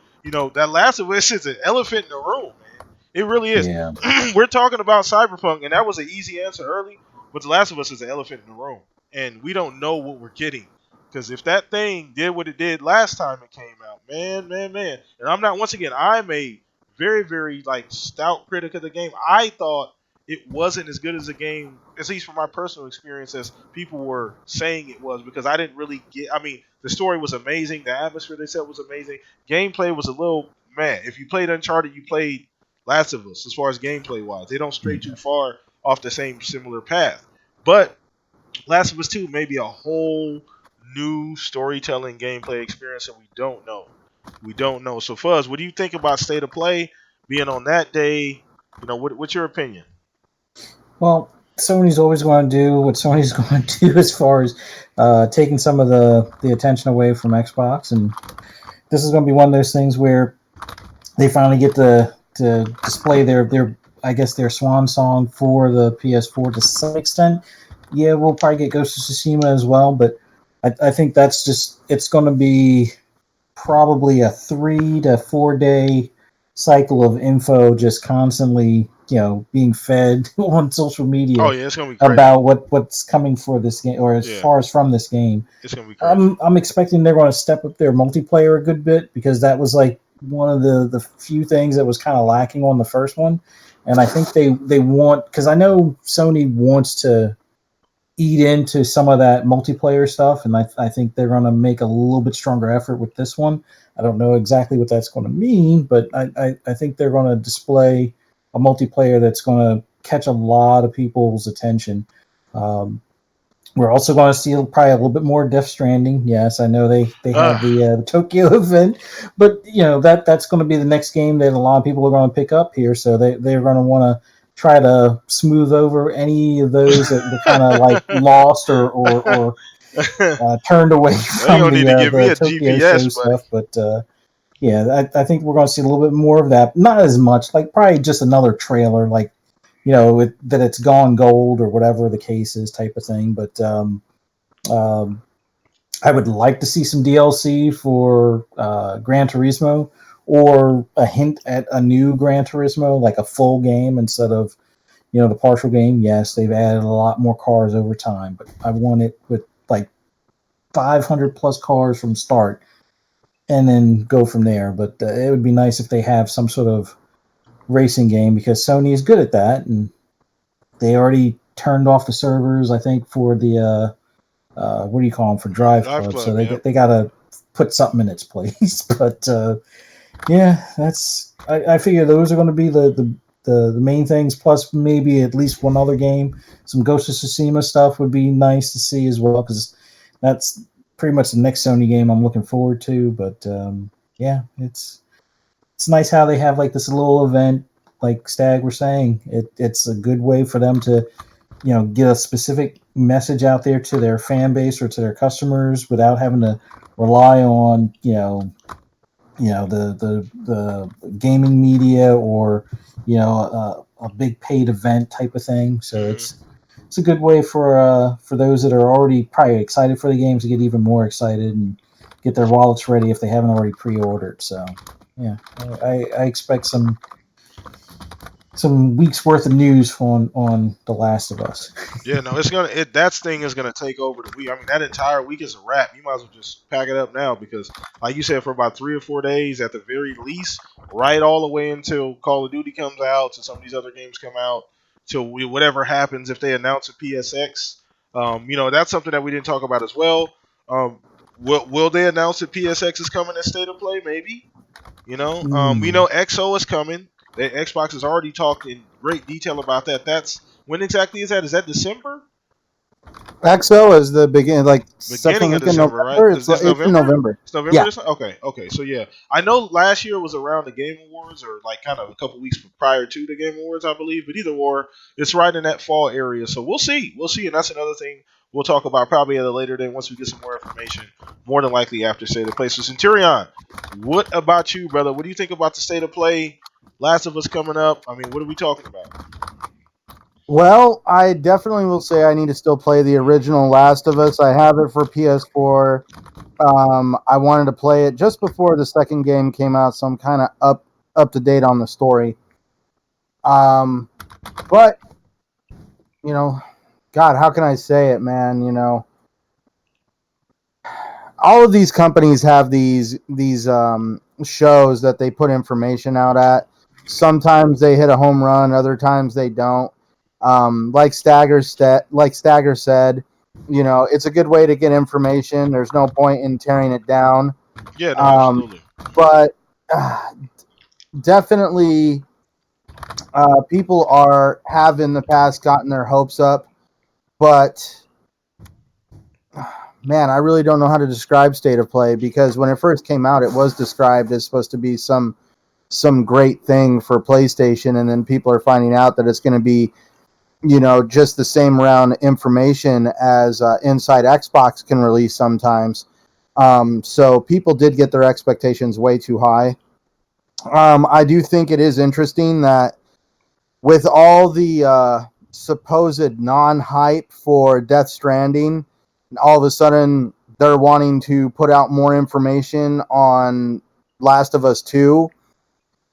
That Last of Us is an elephant in the room, man. It really is. Yeah. We're talking about Cyberpunk, and that was an easy answer early. But The Last of Us is an elephant in the room, and we don't know what we're getting. Because if that thing did what it did last time it came out, man, and I'm not. Once again, I'm a very, very like stout critic of the game. I thought it wasn't as good as a game, at least from my personal experience, as people were saying it was. Because I didn't really get. I mean, the story was amazing. The atmosphere they said was amazing. Gameplay was a little man. If you played Uncharted, you played Last of Us. As far as gameplay wise, they don't stray too far off the same similar path. But Last of Us 2 may be a whole new storytelling gameplay experience, and we don't know. We don't know. So, Fuzz, what do you think about State of Play being on that day? What's your opinion? Well, Sony's always going to do what Sony's going to do as far as taking some of the attention away from Xbox, and this is going to be one of those things where they finally get to display their I guess their swan song for the PS4 to some extent. Yeah, we'll probably get Ghost of Tsushima as well, but I think that's just it's going to be probably a 3 to 4 day cycle of info just constantly being fed on social Oh media yeah, it's gonna be crazy. about what's coming for this game or as Yeah, far as from this game. it's gonna be crazy. I'm expecting they're going to step up their multiplayer a good bit because that was like one of the few things that was kind of lacking on the first one, and I think they want because I know Sony wants to eat into some of that multiplayer stuff, and I think they're going to make a little bit stronger effort with this one. I don't know exactly what that's going to mean, but I think they're going to display a multiplayer that's going to catch a lot of people's attention. Um, we're also going to see probably a little bit more Death Stranding. Yes, I know they had the Tokyo event, but that's going to be the next game that a lot of people are going to pick up here. So they're going to want to try to smooth over any of those that were kind of like lost or turned away They from gonna need to give me the a Tokyo show GPS, buddy. stuff. But yeah, I think we're going to see a little bit more of that. Not as much, like probably just another trailer, like that it's gone gold or whatever the case is, type of thing. But um, I would like to see some DLC for Gran Turismo or a hint at a new Gran Turismo, like a full game instead of the partial game. Yes, they've added a lot more cars over time, but I want it with like 500 plus cars from start, and then go from there. But it would be nice if they have some sort of racing game, because Sony is good at that, and they already turned off the servers, I think, for the what do you call them, for Drive Club. So they got to put something in its place. But yeah, I figure those are going to be the main things. Plus, maybe at least one other game. Some Ghost of Tsushima stuff would be nice to see as well, because that's pretty much the next Sony game I'm looking forward to. But yeah, it's nice how they have like this little event, like Stag were saying. It's a good way for them to, get a specific message out there to their fan base or to their customers without having to rely on, the gaming media or, a big paid event type of thing. So it's a good way for those that are already probably excited for the games to get even more excited and get their wallets ready if they haven't already pre-ordered. So yeah, I expect some weeks worth of news on The Last of Us. Yeah, no, that thing is gonna take over the week. I mean, that entire week is a wrap. You might as well just pack it up now, because, like you said, for about 3 or 4 days at the very least, right all the way until Call of Duty comes out, to some of these other games come out, till whatever happens if they announce a PSX. That's something that we didn't talk about as well. Will they announce that PSX is coming as State of Play? Maybe. We know XO is coming. The Xbox has already talked in great detail about that. When exactly is that? Is that December? XO is the beginning of December, November, right? It's in November. It's November. Yeah. Okay. So yeah, I know last year was around the Game Awards, or like kind of a couple weeks prior to the Game Awards, I believe. But either or, it's right in that fall area. So we'll see, and that's another thing we'll talk about probably at a later date once we get some more information. More than likely after State of Play. So Centurion, what about you, brother? What do you think about the State of Play? Last of Us coming up. I mean, what are we talking about? Well, I definitely will say I need to still play the original Last of Us. I have it for PS4. I wanted to play it just before the second game came out, so I'm kind of up to date on the story. But God, how can I say it, man? All of these companies have these shows that they put information out at. Sometimes they hit a home run, other times they don't. Like Stagger said, it's a good way to get information. There's no point in tearing it down. Yeah, no, absolutely. But definitely, people have in the past gotten their hopes up, but man, I really don't know how to describe State of Play, because when it first came out, it was described as supposed to be some great thing for PlayStation, and then people are finding out that it's going to be, just the same round information as Inside Xbox can release sometimes. So people did get their expectations way too high. I do think it is interesting that with all the supposed non-hype for Death Stranding, all of a sudden they're wanting to put out more information on Last of Us 2.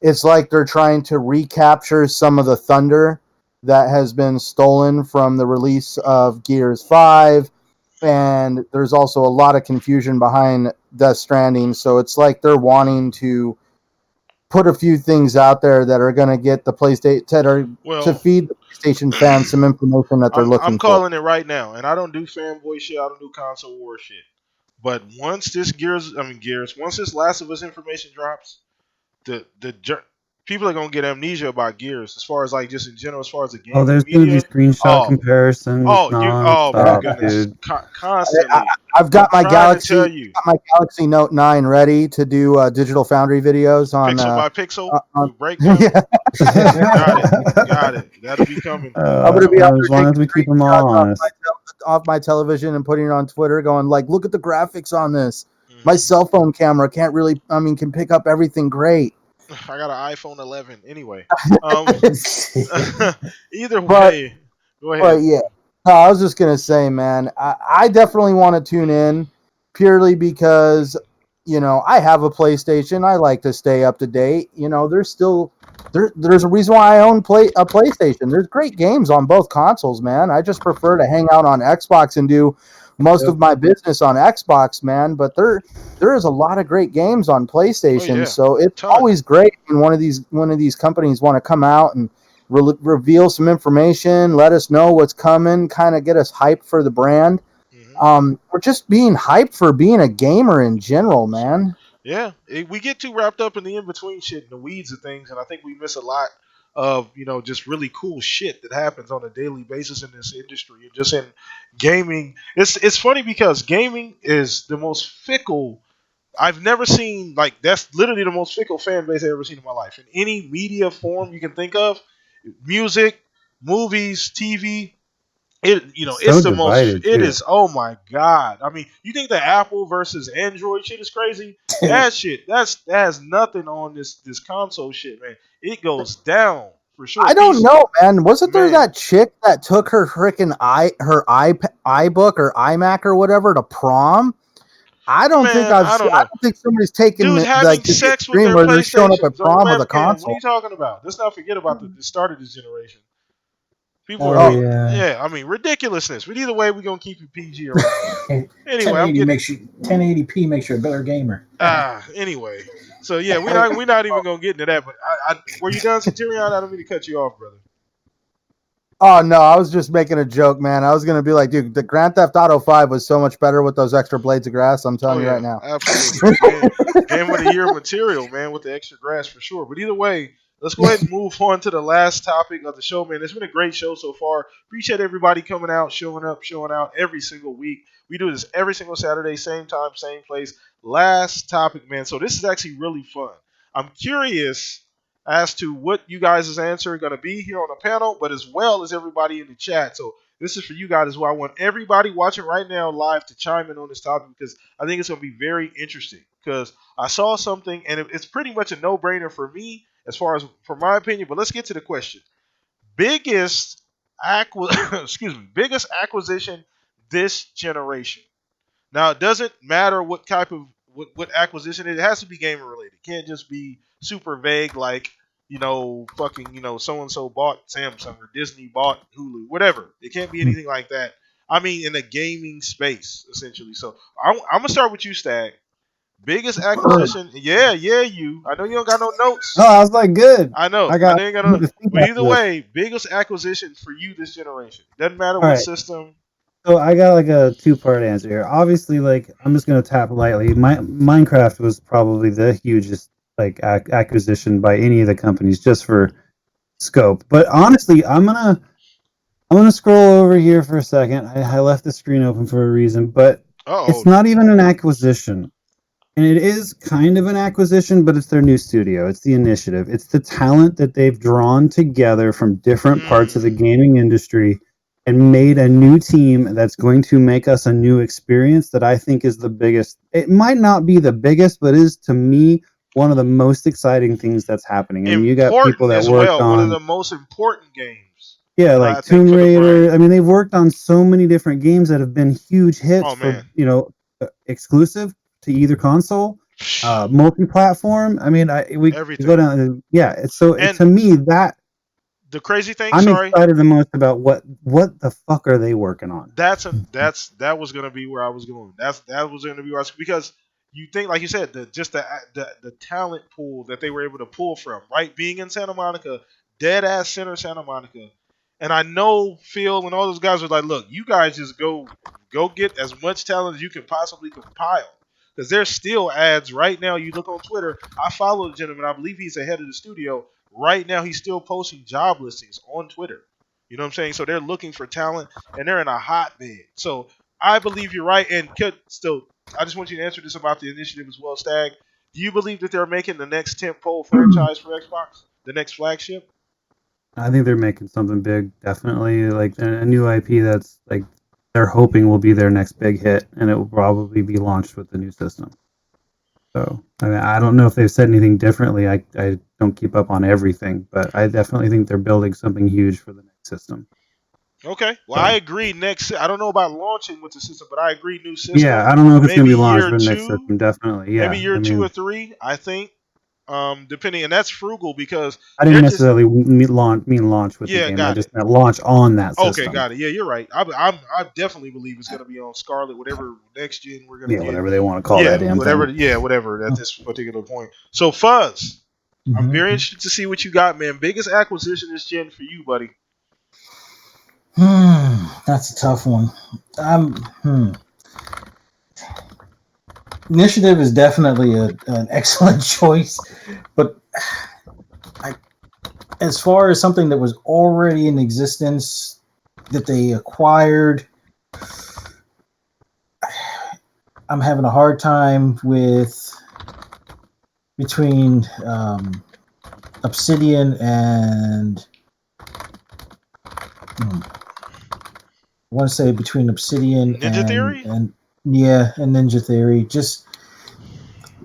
It's like they're trying to recapture some of the thunder that has been stolen from the release of Gears 5, and there's also a lot of confusion behind Death Stranding, so it's like they're wanting to put a few things out there that are going to get the PlayStation to feed the PlayStation fans some information that they're looking for. I'm calling it right now, and I don't do fanboy shit, I don't do console war shit. But once this once this Last of Us information drops, the people are gonna get amnesia about Gears, as far as like just in general, as far as the game. There's gonna be screenshot comparisons. My goodness, constantly. I've got my Galaxy Note 9 ready to do Digital Foundry videos on pixel by pixel breakdown. Yeah. Got it. That'll be coming. I'm gonna be as long as we keep them all honest. Off my television and putting it on Twitter, going like, "Look at the graphics on this." My cell phone camera can pick up everything great. I got an iPhone 11 anyway. Either way, go ahead. But yeah, I was just gonna say, man, I definitely want to tune in purely because I have a PlayStation. I like to stay up to date. There's a reason why I own a PlayStation. There's great games on both consoles, man. I just prefer to hang out on Xbox and do most of my business on Xbox, man. But there is a lot of great games on PlayStation, yeah. so it's Ton. always great when one of these companies want to come out and reveal some information, let us know what's coming, kind of get us hyped for the brand. We're just being hyped for being a gamer in general, man. Yeah, we get too wrapped up in the in between shit and the weeds of things, and I think we miss a lot of just really cool shit that happens on a daily basis in this industry and just in gaming. It's funny because gaming is the most fickle. I've never seen, like, that's literally the most fickle fan base I've ever seen in my life. In any media form you can think of, music, movies, TV, it's So the most. divided It too. is. Oh my god! I mean, you think the Apple versus Android shit is crazy? That shit. That has nothing on this console shit, man. It goes down for sure. I don't Peace, know, man. Wasn't there man. that chick that took her freaking iBook or iMac or whatever to prom? I don't think Man, I don't I know. don't think somebody's taking Dudes having like to the sex with extreme their where they're showing up at PlayStations on prom with a webcam. What are you console. talking about? Let's not forget about the start of this generation. People are Oh Oh, getting, yeah. yeah. I mean, ridiculousness. But either way, we're gonna keep it PG around here. Anyway, I'm 1080 getting makes you 1080p makes you a better gamer. Anyway, so yeah, we're not even gonna get into that. But were you done, Centurion? I don't mean to cut you off, brother. oh no, I was just making a joke, man. I was gonna be like, dude, the Grand Theft Auto 5 was so much better with those extra blades of grass. I'm Oh telling you yeah, right now. absolutely. Game of the year material, man, with the extra grass for sure. But either way, let's go ahead and move on to the last topic of the show, man. It's been a great show so far. Appreciate everybody coming out, showing up, showing out every single week. We do this every single Saturday, same time, same place. Last topic, man. So this is actually really fun. I'm curious as to what you guys' answer are going to be here on the panel, but as well as everybody in the chat. So this is for you guys as well. I want everybody watching right now live to chime in on this topic because I think it's going to be very interesting. Because I saw something, and it's pretty much a no-brainer for me as far as for my opinion. But let's get to the question: biggest biggest acquisition this generation. Now it doesn't matter what type of what acquisition it has to be gaming related. It can't just be super vague like fucking so and so bought Samsung or Disney bought Hulu, whatever. It can't be anything like that. I mean, in the gaming space, essentially. So I'm gonna start with you, Stag. Biggest acquisition? Yeah, yeah. You. I know you don't got no notes. Oh, I was like, good. I know. I I got know you got no. to think But either after this. way, biggest acquisition for you this generation. Doesn't matter All what right. system. So I got like a two-part answer here. Obviously, like I'm just gonna tap lightly. Minecraft was probably the hugest like acquisition by any of the companies just for scope. But honestly, I'm gonna scroll over here for a second. I left the screen open for a reason, but it's Oh, not even an acquisition. And it is kind of an acquisition, but it's their new studio. It's the initiative. It's the talent that they've drawn together from different parts of the gaming industry and made a new team that's going to make us a new experience that I think is the biggest. It might not be the biggest, but is to me one of the most exciting things that's happening. I mean, you got people important that as worked well. One of on the most important games. yeah, I like think Tomb for the brand. Raider. I mean, they've worked on so many different games that have been huge hits Oh for, man. exclusive to either console, multi-platform. I mean, we go Everything. down. Yeah, And to me that the crazy thing, I'm sorry, excited the most about what the fuck are they working on? that was gonna be where I was going. That was gonna be where I was because you think, like you said, the talent pool that they were able to pull from, right? Being in Santa Monica, dead ass center Santa Monica, and I know Phil and all those guys were like, look, you guys just go get as much talent as you can possibly compile. Because there's still ads right now. You look on Twitter. I follow the gentleman. I believe he's the head of the studio. Right now, he's still posting job listings on Twitter. You know what I'm saying? So they're looking for talent, and they're in a hotbed. So I believe you're right. And still, I just want you to answer this about the initiative as well, Stag. Do you believe that they're making the next tentpole franchise for Xbox, the next flagship? I think they're making something big, definitely like a new IP that's like they're hoping will be their next big hit, and it will probably be launched with the new system. So I mean, I don't know if they've said anything differently. I don't keep up on everything, but I definitely think they're building something huge for the next system. Okay. Well, I So agree. Next, I don't know about launching with the system, but I agree. New yeah, system, I don't know if it's going maybe to be launched year for the next two, system. Definitely, maybe yeah. year I two or mean, three. I think. Depending, and that's frugal because I they're didn't just necessarily mean launch with the yeah, game. I got it. just meant launch on that Okay, system. got it. Yeah, you're right. I definitely believe it's gonna be on Scarlet, whatever next gen we're gonna Yeah, get. whatever they want to call Yeah, that damn whatever. thing. Yeah, whatever at this particular point. So Fuzz, I'm very Mhm. interested to see what you got, man. Biggest acquisition this gen for you, buddy. That's a tough one. Initiative is definitely an excellent choice, but as far as something that was already in existence that they acquired, I'm having a hard time with between Obsidian and I want to say between Obsidian Ninja Theory. and yeah, and Ninja Theory. Just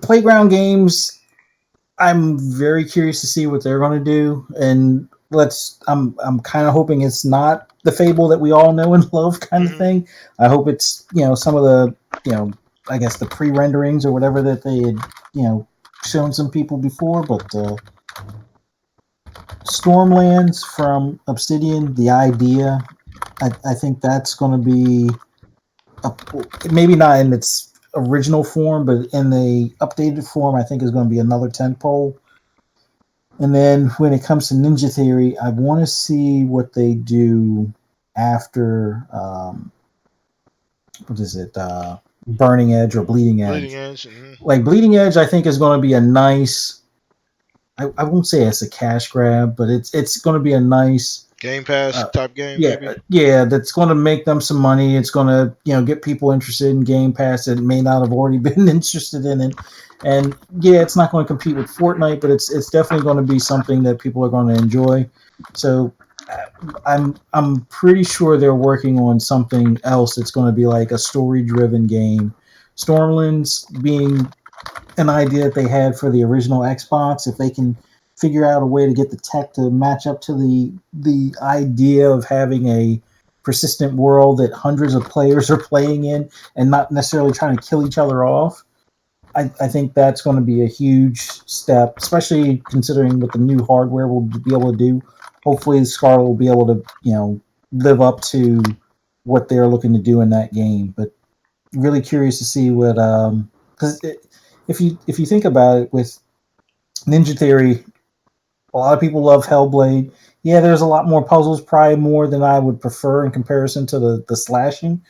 playground games. I'm very curious to see what they're going to do, and I'm kind of hoping it's not the Fable that we all know and love kind of Mm-hmm. thing. I hope it's some of the I guess the pre-renderings or whatever that they had shown some people before, but Stormlands from Obsidian, the idea, I think that's going to be maybe not in its original form, but in the updated form, I think is going to be another tentpole. And then when it comes to Ninja Theory, I want to see what they do after what is it? Burning Edge or Bleeding Bleeding Edge. Edge. Mm-hmm. Like Bleeding Edge, I think is going to be a nice. I won't say it's a cash grab, but it's going to be a nice Game Pass type game, yeah, maybe. yeah, that's going to make them some money. It's going to, get people interested in Game Pass that may not have already been interested in it. And yeah, it's not going to compete with Fortnite, but it's definitely going to be something that people are going to enjoy. So I'm pretty sure they're working on something else that's going to be like a story-driven game. Stormlands being an idea that they had for the original Xbox, if they can figure out a way to get the tech to match up to the idea of having a persistent world that hundreds of players are playing in and not necessarily trying to kill each other off, I think that's going to be a huge step, especially considering what the new hardware will be able to do. Hopefully, Scarlet will be able to, live up to what they're looking to do in that game. But really curious to see what, because if you think about it, with Ninja Theory, a lot of people love Hellblade. Yeah, there's a lot more puzzles, probably more than I would prefer in comparison to the slashing.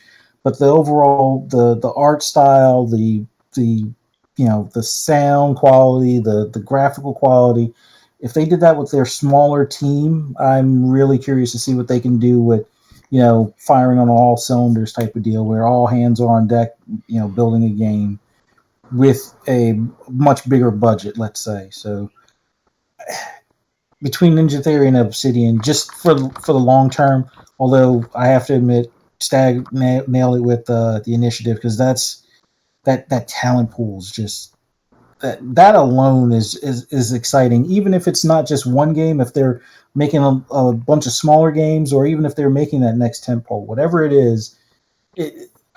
But the overall the art style, the the sound quality, the graphical quality. If they did that with their smaller team, I'm really curious to see what they can do with firing on all cylinders type of deal, where all hands are on deck, building a game with a much bigger budget, let's say. So between Ninja Theory and Obsidian, just for the long term. Although I have to admit, Stag nailed it with the initiative, because that talent pool is just that alone is exciting. Even if it's not just one game, if they're making a bunch of smaller games, or even if they're making that next tempo, whatever it is,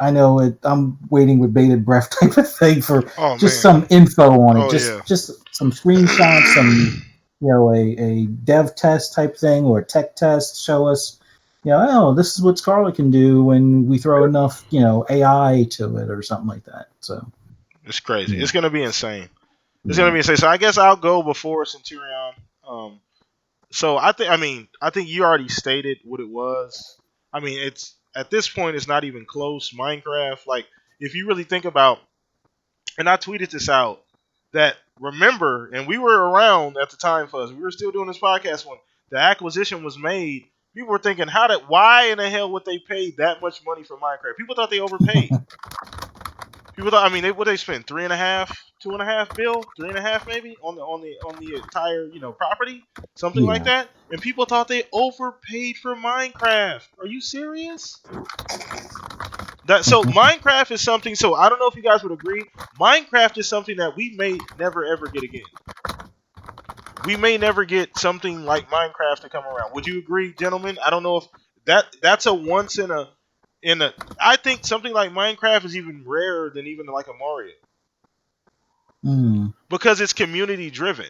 I know it. I'm waiting with bated breath type of thing for Oh just man. some info on it, Oh yeah. just some screenshots, some a dev test type thing or a tech test. Show us, oh, this is what Scarlet can do when we throw enough, AI to it or something like that. So It's crazy. yeah, It's gonna be insane. It's gonna yeah. be insane. So I guess I'll go before Centurion. Um, so I think you already stated what it was. I mean, it's at this point it's not even close. Minecraft, like if you really think about, and I tweeted this out that remember, and we were around at the time for us. We were still doing this podcast when the acquisition was made. People were thinking, why in the hell would they pay that much money for Minecraft? People thought they overpaid. People thought, I mean, what they spent 3.5, 2.5 bill, 3.5 maybe on the entire property, something like Yeah. that. And people thought they overpaid for Minecraft. Are you serious? So Minecraft is something. So I don't know if you guys would agree. Minecraft is something that we may never ever get again. We may never get something like Minecraft to come around. Would you agree, gentlemen? I don't know if that's a once in a. I think something like Minecraft is even rarer than even like a Mario. because it's community driven.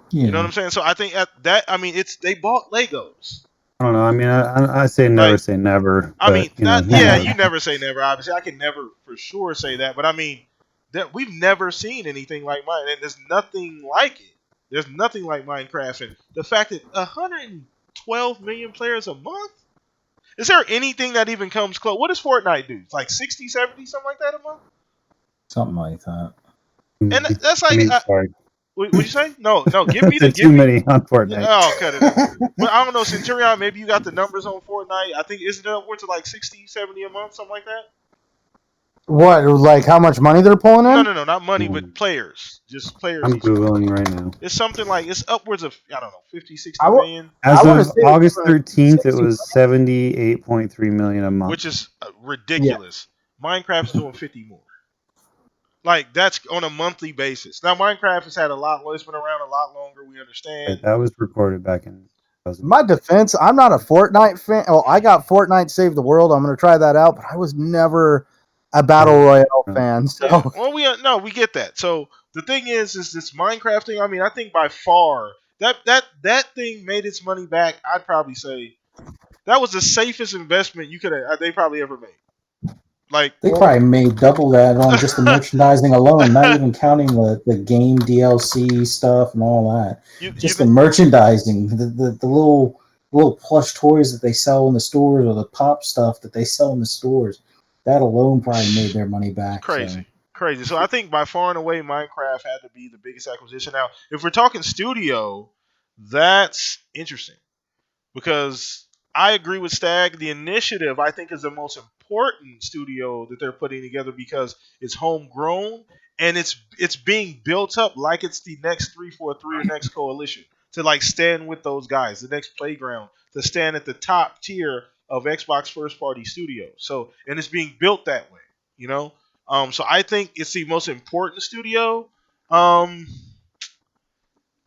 Yeah. You know what I'm saying? So I think they bought Legos. I don't know. I mean, I say never Like, say never. I mean, But, you know, not who yeah. knows? You never say never. Obviously, I can never for sure say that. But I mean, that we've never seen anything like mine, and there's nothing like it. There's nothing like Minecraft, and the fact that 112 million players a month. Is there anything that even comes close? What does Fortnite do? It's like 60, 70, something like that a month. Something like that. And that's I like, mean, sorry. what'd you say? No. Give I me said too many on Fortnite. Oh, cut it out. But I don't know, Centurion, maybe you got the numbers on Fortnite. I think, isn't it upwards of like 60, 70 a month, something like that? What, like how much money they're pulling in? No, not money, but players. Just players I'm each month. Googling right now. It's something like, it's upwards of, I don't know, 50, 60 I w- million, As I wanna of say it's August like 13th, it 60. was 78.3 million a month. which is ridiculous. Minecraft's doing 50 more. Like, that's on a monthly basis. Now, Minecraft has had it's been around a lot longer, we understand. That was recorded back in 2000. My defense, I'm not a Fortnite fan. Well, I got Fortnite Save the World. I'm going to try that out, but I was never a Battle Royale fan. So Yeah. Well, we get that. So the thing is this Minecraft thing. I mean, I think by far that thing made its money back. I'd probably say that was the safest investment they probably ever made. Like, They probably made double that on just the merchandising alone, not even counting the game DLC stuff and all that. Just the merchandising, the little plush toys that they sell in the stores, or the pop stuff that they sell in the stores. That alone probably made their money back. crazy. So I think by far and away, Minecraft had to be the biggest acquisition. Now, if we're talking studio, that's interesting because I agree with Stag. The initiative, I think, is the most important studio that they're putting together because it's homegrown and it's being built up like it's the next 343 or next coalition to like stand with those guys, the next playground to stand at the top tier of Xbox first party studios. So, and it's being built that way, you know. So I think it's the most important studio. Um,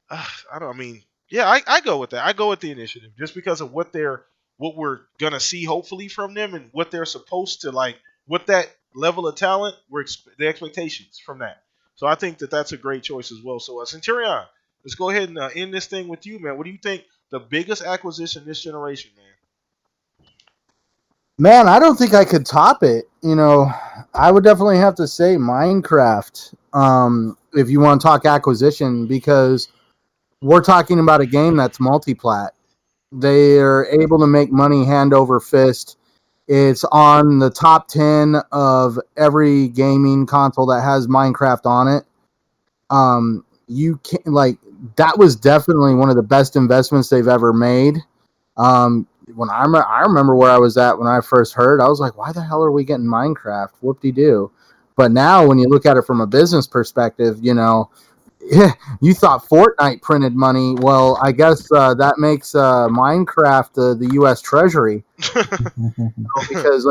I don't. I mean, yeah, I go with that. I go with the initiative just because of what we're gonna see hopefully from them and what they're supposed to like. What that level of talent, the expectations from that. So I think that that's a great choice as well. So Centurion, let's go ahead and end this thing with you, man. What do you think the biggest acquisition this generation, man, I don't think I could top it. I would definitely have to say Minecraft. If you want to talk acquisition, because we're talking about a game that's multi-plat. They are able to make money hand over fist. It's on the top 10 of every gaming console that has Minecraft on it. You can that was definitely one of the best investments they've ever made. When I remember where I was at when I first heard, I was like, why the hell are we getting Minecraft? Whoop-de-doo. But now when you look at it from a business perspective, you thought Fortnite printed money. Well, I guess that makes Minecraft the U.S. Treasury. Because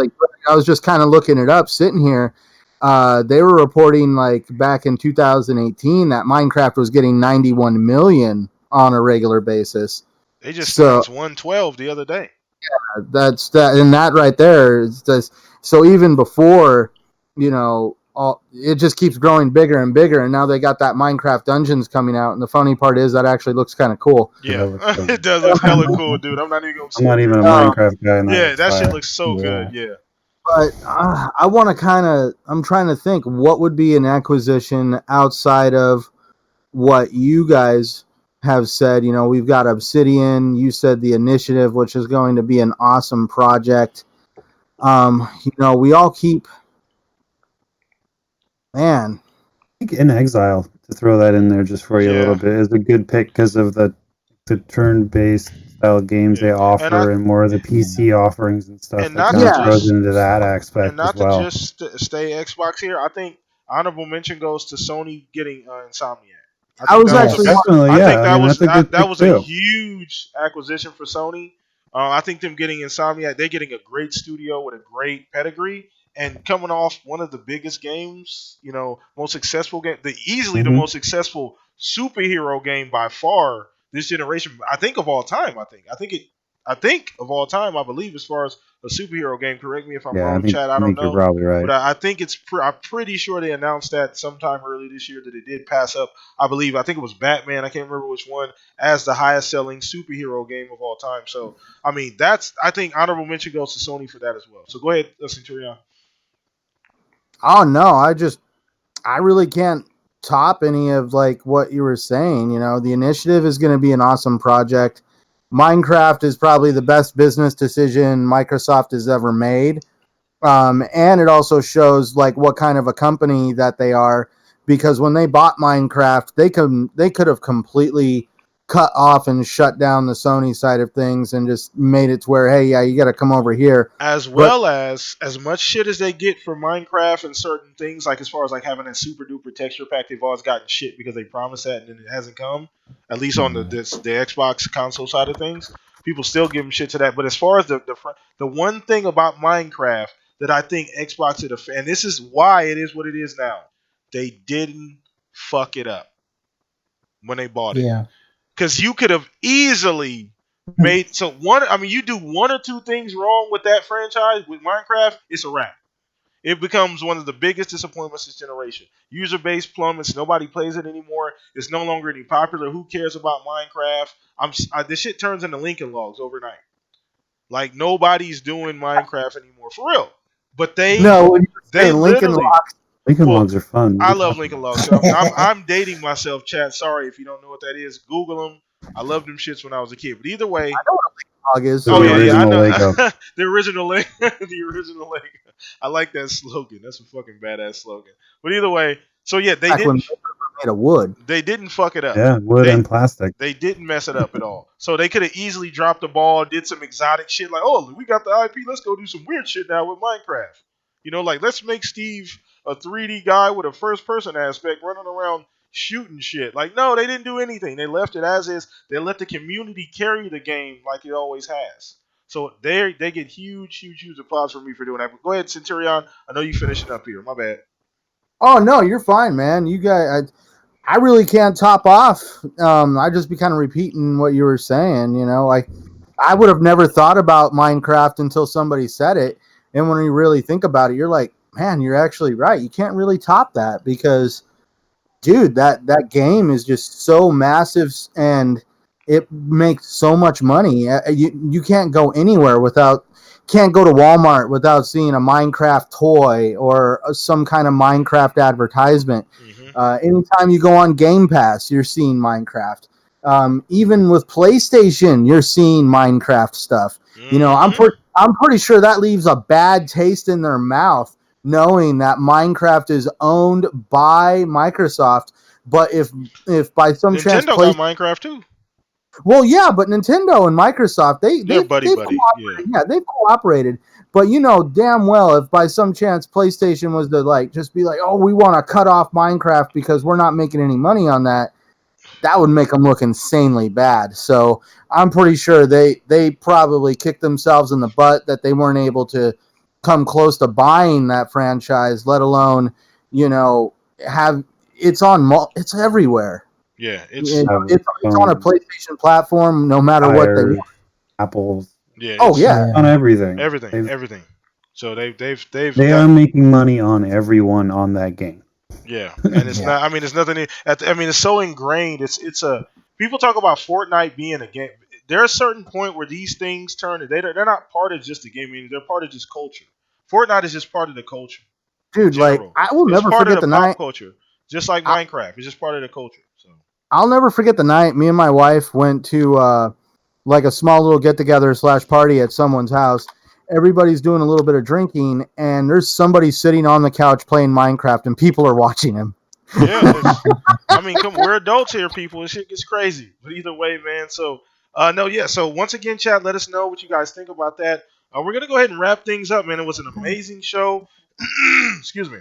I was just kind of looking it up sitting here. They were reporting like back in 2018 that Minecraft was getting 91 million on a regular basis. They just announced 112 the other day. That's that, and that right there is just, so even before, it just keeps growing bigger and bigger, and now they got that Minecraft Dungeons coming out, and the funny part is that actually looks kind of cool. Yeah, it does look hella cool, dude. I'm not even gonna say. I'm not even a Minecraft guy. Yeah, that shit looks so good. Yeah. But I want to I'm trying to think what would be an acquisition outside of what you guys have said. We've got Obsidian. You said the Initiative, which is going to be an awesome project. We all keep, man. I think In Exile, to throw that in there just for you a little bit, is a good pick because of the turn-based style games they offer and more of the PC offerings and stuff. And that kind of throws into that aspect and not as well. to just stay Xbox here. I think honorable mention goes to Sony getting Insomniac. I was actually definitely, I think that was a huge acquisition for Sony. I think them getting Insomniac, they're getting a great studio with a great pedigree, and coming off one of the biggest games, most successful game, the most successful superhero game by far this generation. I think of all time. I think I think of all time. I believe as far as a superhero game. Correct me if I'm Yeah, wrong, Chad. I I don't think you're know, probably right. but I think it's. I'm pretty sure they announced that sometime early this year that it did pass up. I believe. I think it was Batman. I can't remember which one as the highest selling superhero game of all time. So I mean, that's. I think honorable mention goes to Sony for that as well. So go ahead, Centurion. Oh no, I really can't top any of like what you were saying. You know, the initiative is going to be an awesome project. Minecraft is probably the best business decision Microsoft has ever made. And it also shows like what kind of a company that they are, because when they bought Minecraft, they could have completely cut off and shut down the Sony side of things and just made it to where, hey, yeah, you got to come over here. As But well as much shit as they get for Minecraft and certain things, like as far as like having a super duper texture pack, they've always gotten shit because they promised that and then it hasn't come. At least on the Xbox console side of things, people still give them shit to that. But as far as the one thing about Minecraft that I think Xbox did, and this is why it is what it is now, they didn't fuck it up when they bought it, Yeah. because you could have easily made so one. I mean, you do one or two things wrong with that franchise with Minecraft, it's a wrap. It becomes one of the biggest disappointments this generation. User base plummets. Nobody plays it anymore. It's no longer any popular. Who cares about Minecraft? This shit turns into Lincoln Logs overnight. Like nobody's doing Minecraft anymore for real. But no, when you they say Lincoln literally. Logs, Lincoln Well, Logs are fun. What are I you love talking Lincoln about? Logs. I'm dating myself, Chad. Sorry if you don't know what that is. Google them. I loved them shits when I was a kid. But either I way, know what a Lincoln Log is. They're oh the yeah, yeah, I original know. Lego. The original Lego. The original Lego. I like that slogan. That's a fucking badass slogan. But either way, so yeah, Back when Legos were made of wood. they didn't fuck it up. Yeah, wood They and plastic. they didn't mess it up at all. So they could have easily dropped the ball, did some exotic shit like, oh, we got the IP. Let's go do some weird shit now with Minecraft. Like let's make Steve a 3D guy with a first person aspect running around shooting shit. Like, no, they didn't do anything. They left it as is. They let the community carry the game like it always has. So they get huge, huge, huge applause from me for doing that. But go ahead, Centurion. I know you finishing up here. My bad. Oh no, you're fine, man. You guys, I really can't top off. I just be kind of repeating what you were saying. You know, like I would have never thought about Minecraft until somebody said it. And when you really think about it, you're like, man, you're actually right. You can't really top that because, dude, that game is just so massive and it makes so much money. You can't go anywhere without can't go to Walmart without seeing a Minecraft toy or some kind of Minecraft advertisement. Mm-hmm. Anytime you go on Game Pass, you're seeing Minecraft. Even with PlayStation, you're seeing Minecraft stuff. You know, Mm-hmm. I'm pretty sure that leaves a bad taste in their mouth knowing that Minecraft is owned by Microsoft. But if by some chance Nintendo got Minecraft too. well, yeah, but Nintendo and Microsoft They're buddy they've buddy. Yeah. cooperated. Yeah, they've cooperated. But you know damn well if by some chance PlayStation was to like just be like, oh, we want to cut off Minecraft because we're not making any money on that, that would make them look insanely bad. So I'm pretty sure they probably kicked themselves in the butt that they weren't able to come close to buying that franchise, let alone you know have it's everywhere. Yeah. It's It's on a PlayStation platform, no matter what they want. Tires, apples, yeah. Oh It's yeah, on Yeah. everything. everything. Everything. So they've They got. are making money on everyone on that game. Yeah, and it's Yeah. not. I mean, it's nothing. I mean, it's so ingrained. It's a. People talk about Fortnite being a game. There's a certain point where these things turn. They're not part of just the game. I mean, they're part of just culture. Fortnite is just part of the culture in dude. Like general. I will It's never part of forget the the pop night. culture, just like I, Minecraft. It's just part of the culture. So I'll never forget the night me and my wife went to like a small little get together slash party at someone's house. Everybody's doing a little bit of drinking, and there's somebody sitting on the couch playing Minecraft, and people are watching him. yeah, it's. I mean, come. We're adults here, people. This shit gets crazy. But either way, man. So no, yeah. So once again, chat. Let us know what you guys think about that. We're gonna go ahead and wrap things up, man. It was an amazing show. Excuse me.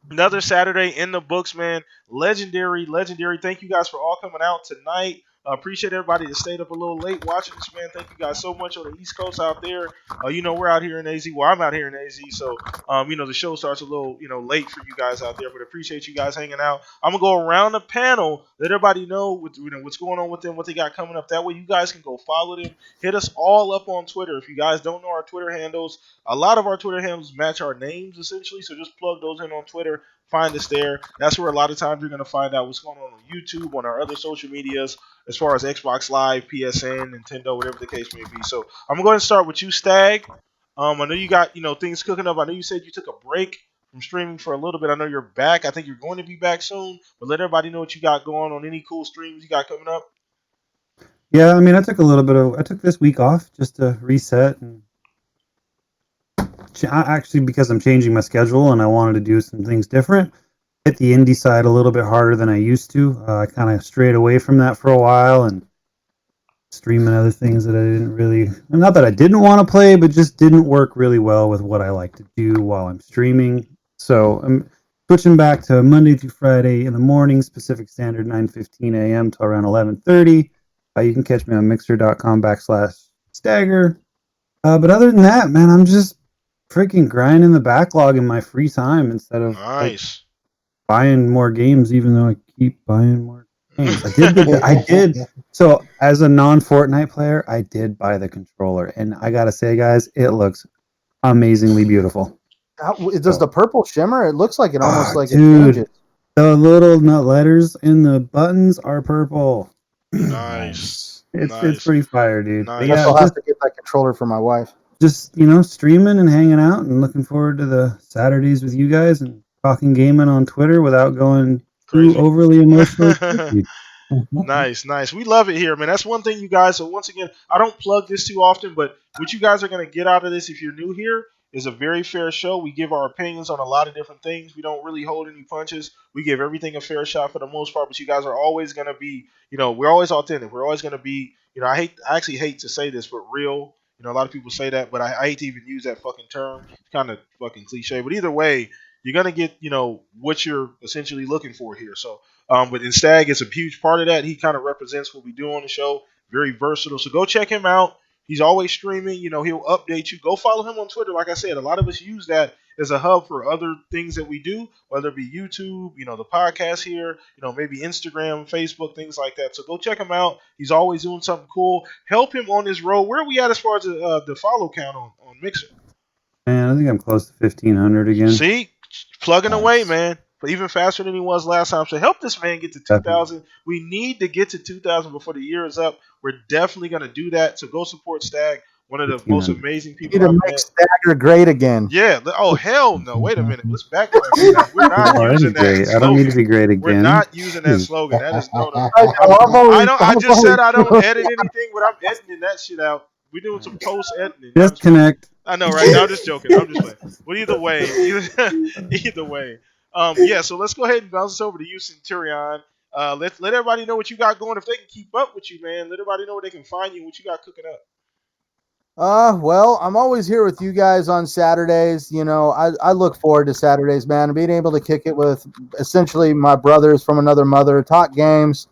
Another Saturday in the books, man. Legendary, legendary. Thank you guys for all coming out tonight. Appreciate everybody that stayed up a little late watching this, man. Thank you guys so much on the East Coast out there. We're out here in AZ. Well, I'm out here in AZ, so the show starts a little, late for you guys out there. But appreciate you guys hanging out. I'm gonna go around the panel, let everybody know what's going on with them, what they got coming up. That way, you guys can go follow them. Hit us all up on Twitter. If you guys don't know our Twitter handles, a lot of our Twitter handles match our names essentially. So just plug those in on Twitter. Find us there. That's where a lot of times you're gonna find out what's going on YouTube, on our other social medias, as far as Xbox Live, PSN, Nintendo, whatever the case may be. So I'm going to start with you, Stag. I know you got things cooking up. I know you said you took a break from streaming for a little bit. I know you're back. I think you're going to be back soon. But let everybody know what you got going on. Any cool streams you got coming up? Yeah, I mean, I took this week off just to reset and actually because I'm changing my schedule and I wanted to do some things different. Hit the indie side a little bit harder than I used to. I kind of strayed away from that for a while and streaming other things that I didn't really, not that I didn't want to play, but just didn't work really well with what I like to do while I'm streaming. So I'm switching back to Monday through Friday in the morning, Pacific Standard, 9:15 a.m. till around 11:30. You can catch me on mixer.com/stagger. But other than that, man, I'm just freaking grinding the backlog in my free time instead of nice. Buying more games, even though I keep buying more games. I did. So as a non-Fortnite player, I did buy the controller, and I gotta say, guys, it looks amazingly beautiful. Does the purple shimmer? It looks like it almost like dude, it changes. The little nut letters in the buttons are purple. Nice. It's pretty fire, dude. Nice. Yeah, I'll have to get that controller for my wife. Just streaming and hanging out, and looking forward to the Saturdays with you guys and talking gaming on Twitter without going too overly emotional. Nice. We love it here, man. That's one thing, you guys. So once again, I don't plug this too often, but what you guys are going to get out of this if you're new here is a very fair show. We give our opinions on a lot of different things. We don't really hold any punches. We give everything a fair shot for the most part, but you guys are always going to be, we're always authentic. We're always going to be, I actually hate to say this, but real. A lot of people say that, but I hate to even use that fucking term. It's kind of fucking cliche, but either way, you're going to get, what you're essentially looking for here. So, but in Stag, it's a huge part of that. He kind of represents what we do on the show. Very versatile. So go check him out. He's always streaming. He'll update you. Go follow him on Twitter. Like I said, a lot of us use that as a hub for other things that we do, whether it be YouTube, the podcast here, maybe Instagram, Facebook, things like that. So go check him out. He's always doing something cool. Help him on his road. Where are we at as far as the follow count on Mixer? Man, I think I'm close to 1,500 again. See? Plugging away, man. But even faster than he was last time. So help this man get to 2,000. We need to get to 2,000 before the year is up. We're definitely going to do that. So go support Stag, one of the most amazing people I've met. Stagger great again. Yeah. Oh, hell no. Wait a minute. Let's backtrack. We're not using that slogan. I don't need to be great again. We're not using that slogan. That is I just said I don't edit anything, but I'm editing that shit out. We're doing some post editing. Disconnect. I know, right? No, I'm just joking. I'm just playing. But either way, yeah. So let's go ahead and bounce this over to you, Centurion. Let everybody know what you got going. If they can keep up with you, man, let everybody know where they can find you and what you got cooking up. Well, I'm always here with you guys on Saturdays. I look forward to Saturdays, man. Being able to kick it with essentially my brothers from another mother, talk games.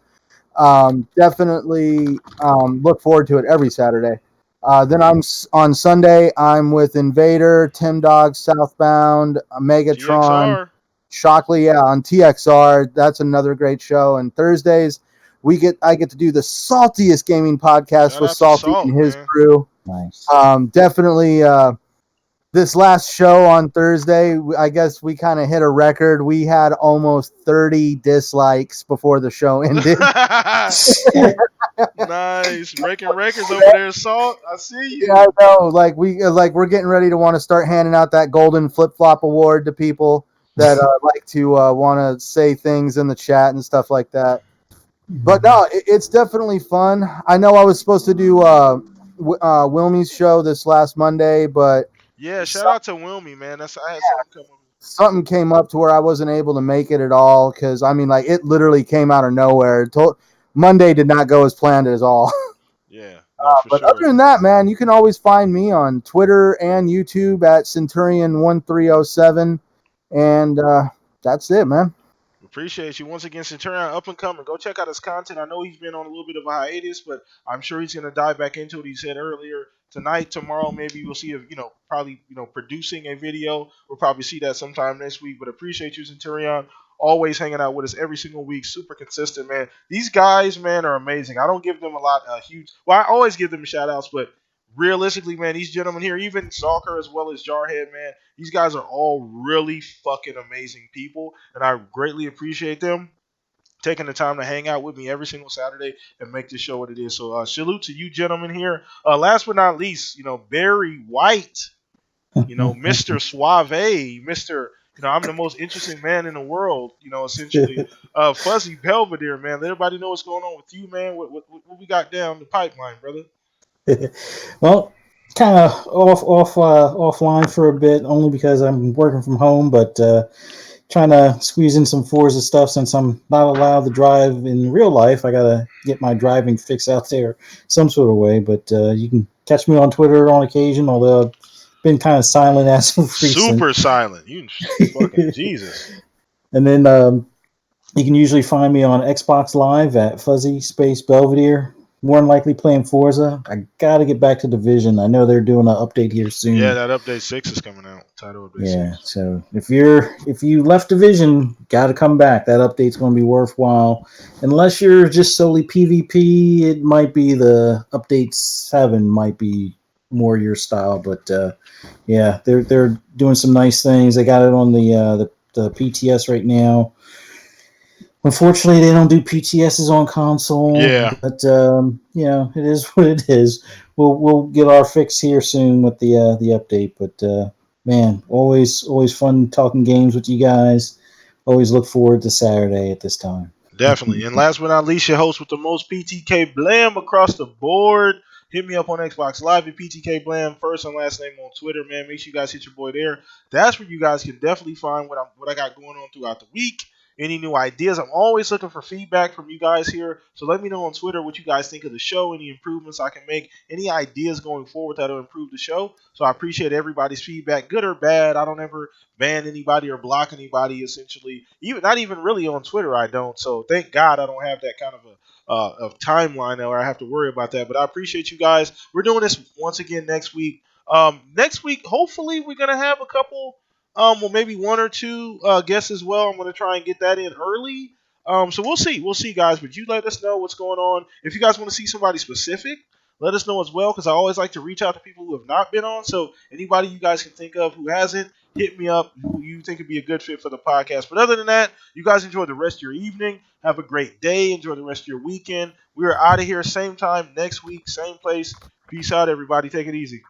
Definitely look forward to it every Saturday. Then on Sunday, I'm with Invader, Tim Dog, Southbound, Megatron, TXR. Shockley, on TXR. That's another great show. And Thursdays, I get to do the saltiest gaming podcast with Salty and his crew. Nice. Definitely. This last show on Thursday, I guess we kind of hit a record. We had almost 30 dislikes before the show ended. Nice, breaking records over there, Salt. I see you. Yeah, I know. We're getting ready to want to start handing out that golden flip flop award to people that like to want to say things in the chat and stuff like that. But no, it's definitely fun. I know I was supposed to do Wilmy's show this last Monday, but yeah, shout out to Wilmy, man. I had something come up. Something came up to where I wasn't able to make it at all because it literally came out of nowhere. Monday did not go as planned at all. Yeah. But sure. Other than that, man, you can always find me on Twitter and YouTube at Centurion1307. And that's it, man. Appreciate you once again, Centurion. Up and coming. Go check out his content. I know he's been on a little bit of a hiatus, but I'm sure he's going to dive back into it. He said earlier tonight, tomorrow, maybe we'll see if probably producing a video. We'll probably see that sometime next week. But appreciate you, Centurion. Always hanging out with us every single week. Super consistent, man. These guys, man, are amazing. I don't give them a lot huge. Well, I always give them shout outs, but realistically, man, these gentlemen here, even Stalker as well as Jarhead, man, these guys are all really fucking amazing people, and I greatly appreciate them taking the time to hang out with me every single Saturday and make this show what it is. So salute to you gentlemen here. Last but not least, Barry White, Mr. Suave, Mr. I'm the most interesting man in the world, essentially. Fuzzy Belvedere, man. Let everybody know what's going on with you, man. What we got down the pipeline, brother? Well, kind of offline for a bit, only because I'm working from home, but trying to squeeze in some Forza stuff since I'm not allowed to drive in real life. I gotta get my driving fix out there some sort of way. But you can catch me on Twitter on occasion, although I've been kind of silent as of recent. Super silent. You fucking Jesus. And then you can usually find me on Xbox Live at Fuzzy Space Belvedere. More than likely playing Forza. I gotta get back to Division. I know they're doing an update here soon. Yeah, that update 6 is coming out. Title update 6. So if you left Division, gotta come back. That update's gonna be worthwhile. Unless you're just solely PvP, it might be the update 7 might be more your style. But yeah, they're doing some nice things. They got it on the PTS right now. Unfortunately, they don't do PTSs on console. Yeah, but it is what it is. We'll get our fix here soon with the update. But man, always fun talking games with you guys. Always look forward to Saturday at this time. Definitely. And last but not least, your host with the most PTK blam across the board. Hit me up on Xbox Live at PTK Blam, first and last name on Twitter, man. Make sure you guys hit your boy there. That's where you guys can definitely find what I got going on throughout the week. Any new ideas? I'm always looking for feedback from you guys here. So let me know on Twitter what you guys think of the show, any improvements I can make, any ideas going forward that'll improve the show. So I appreciate everybody's feedback, good or bad. I don't ever ban anybody or block anybody, essentially. Not even really on Twitter, I don't. So thank God I don't have that kind of timeline where I have to worry about that. But I appreciate you guys. We're doing this once again next week. Next week, hopefully, we're going to have a couple maybe one or two guests as well. I'm going to try and get that in early. So we'll see, guys. But you let us know what's going on. If you guys want to see somebody specific, let us know as well, because I always like to reach out to people who have not been on. So anybody you guys can think of who hasn't, hit me up who you think would be a good fit for the podcast. But other than that, you guys enjoy the rest of your evening. Have a great day. Enjoy the rest of your weekend. We are out of here same time next week, same place. Peace out, everybody. Take it easy.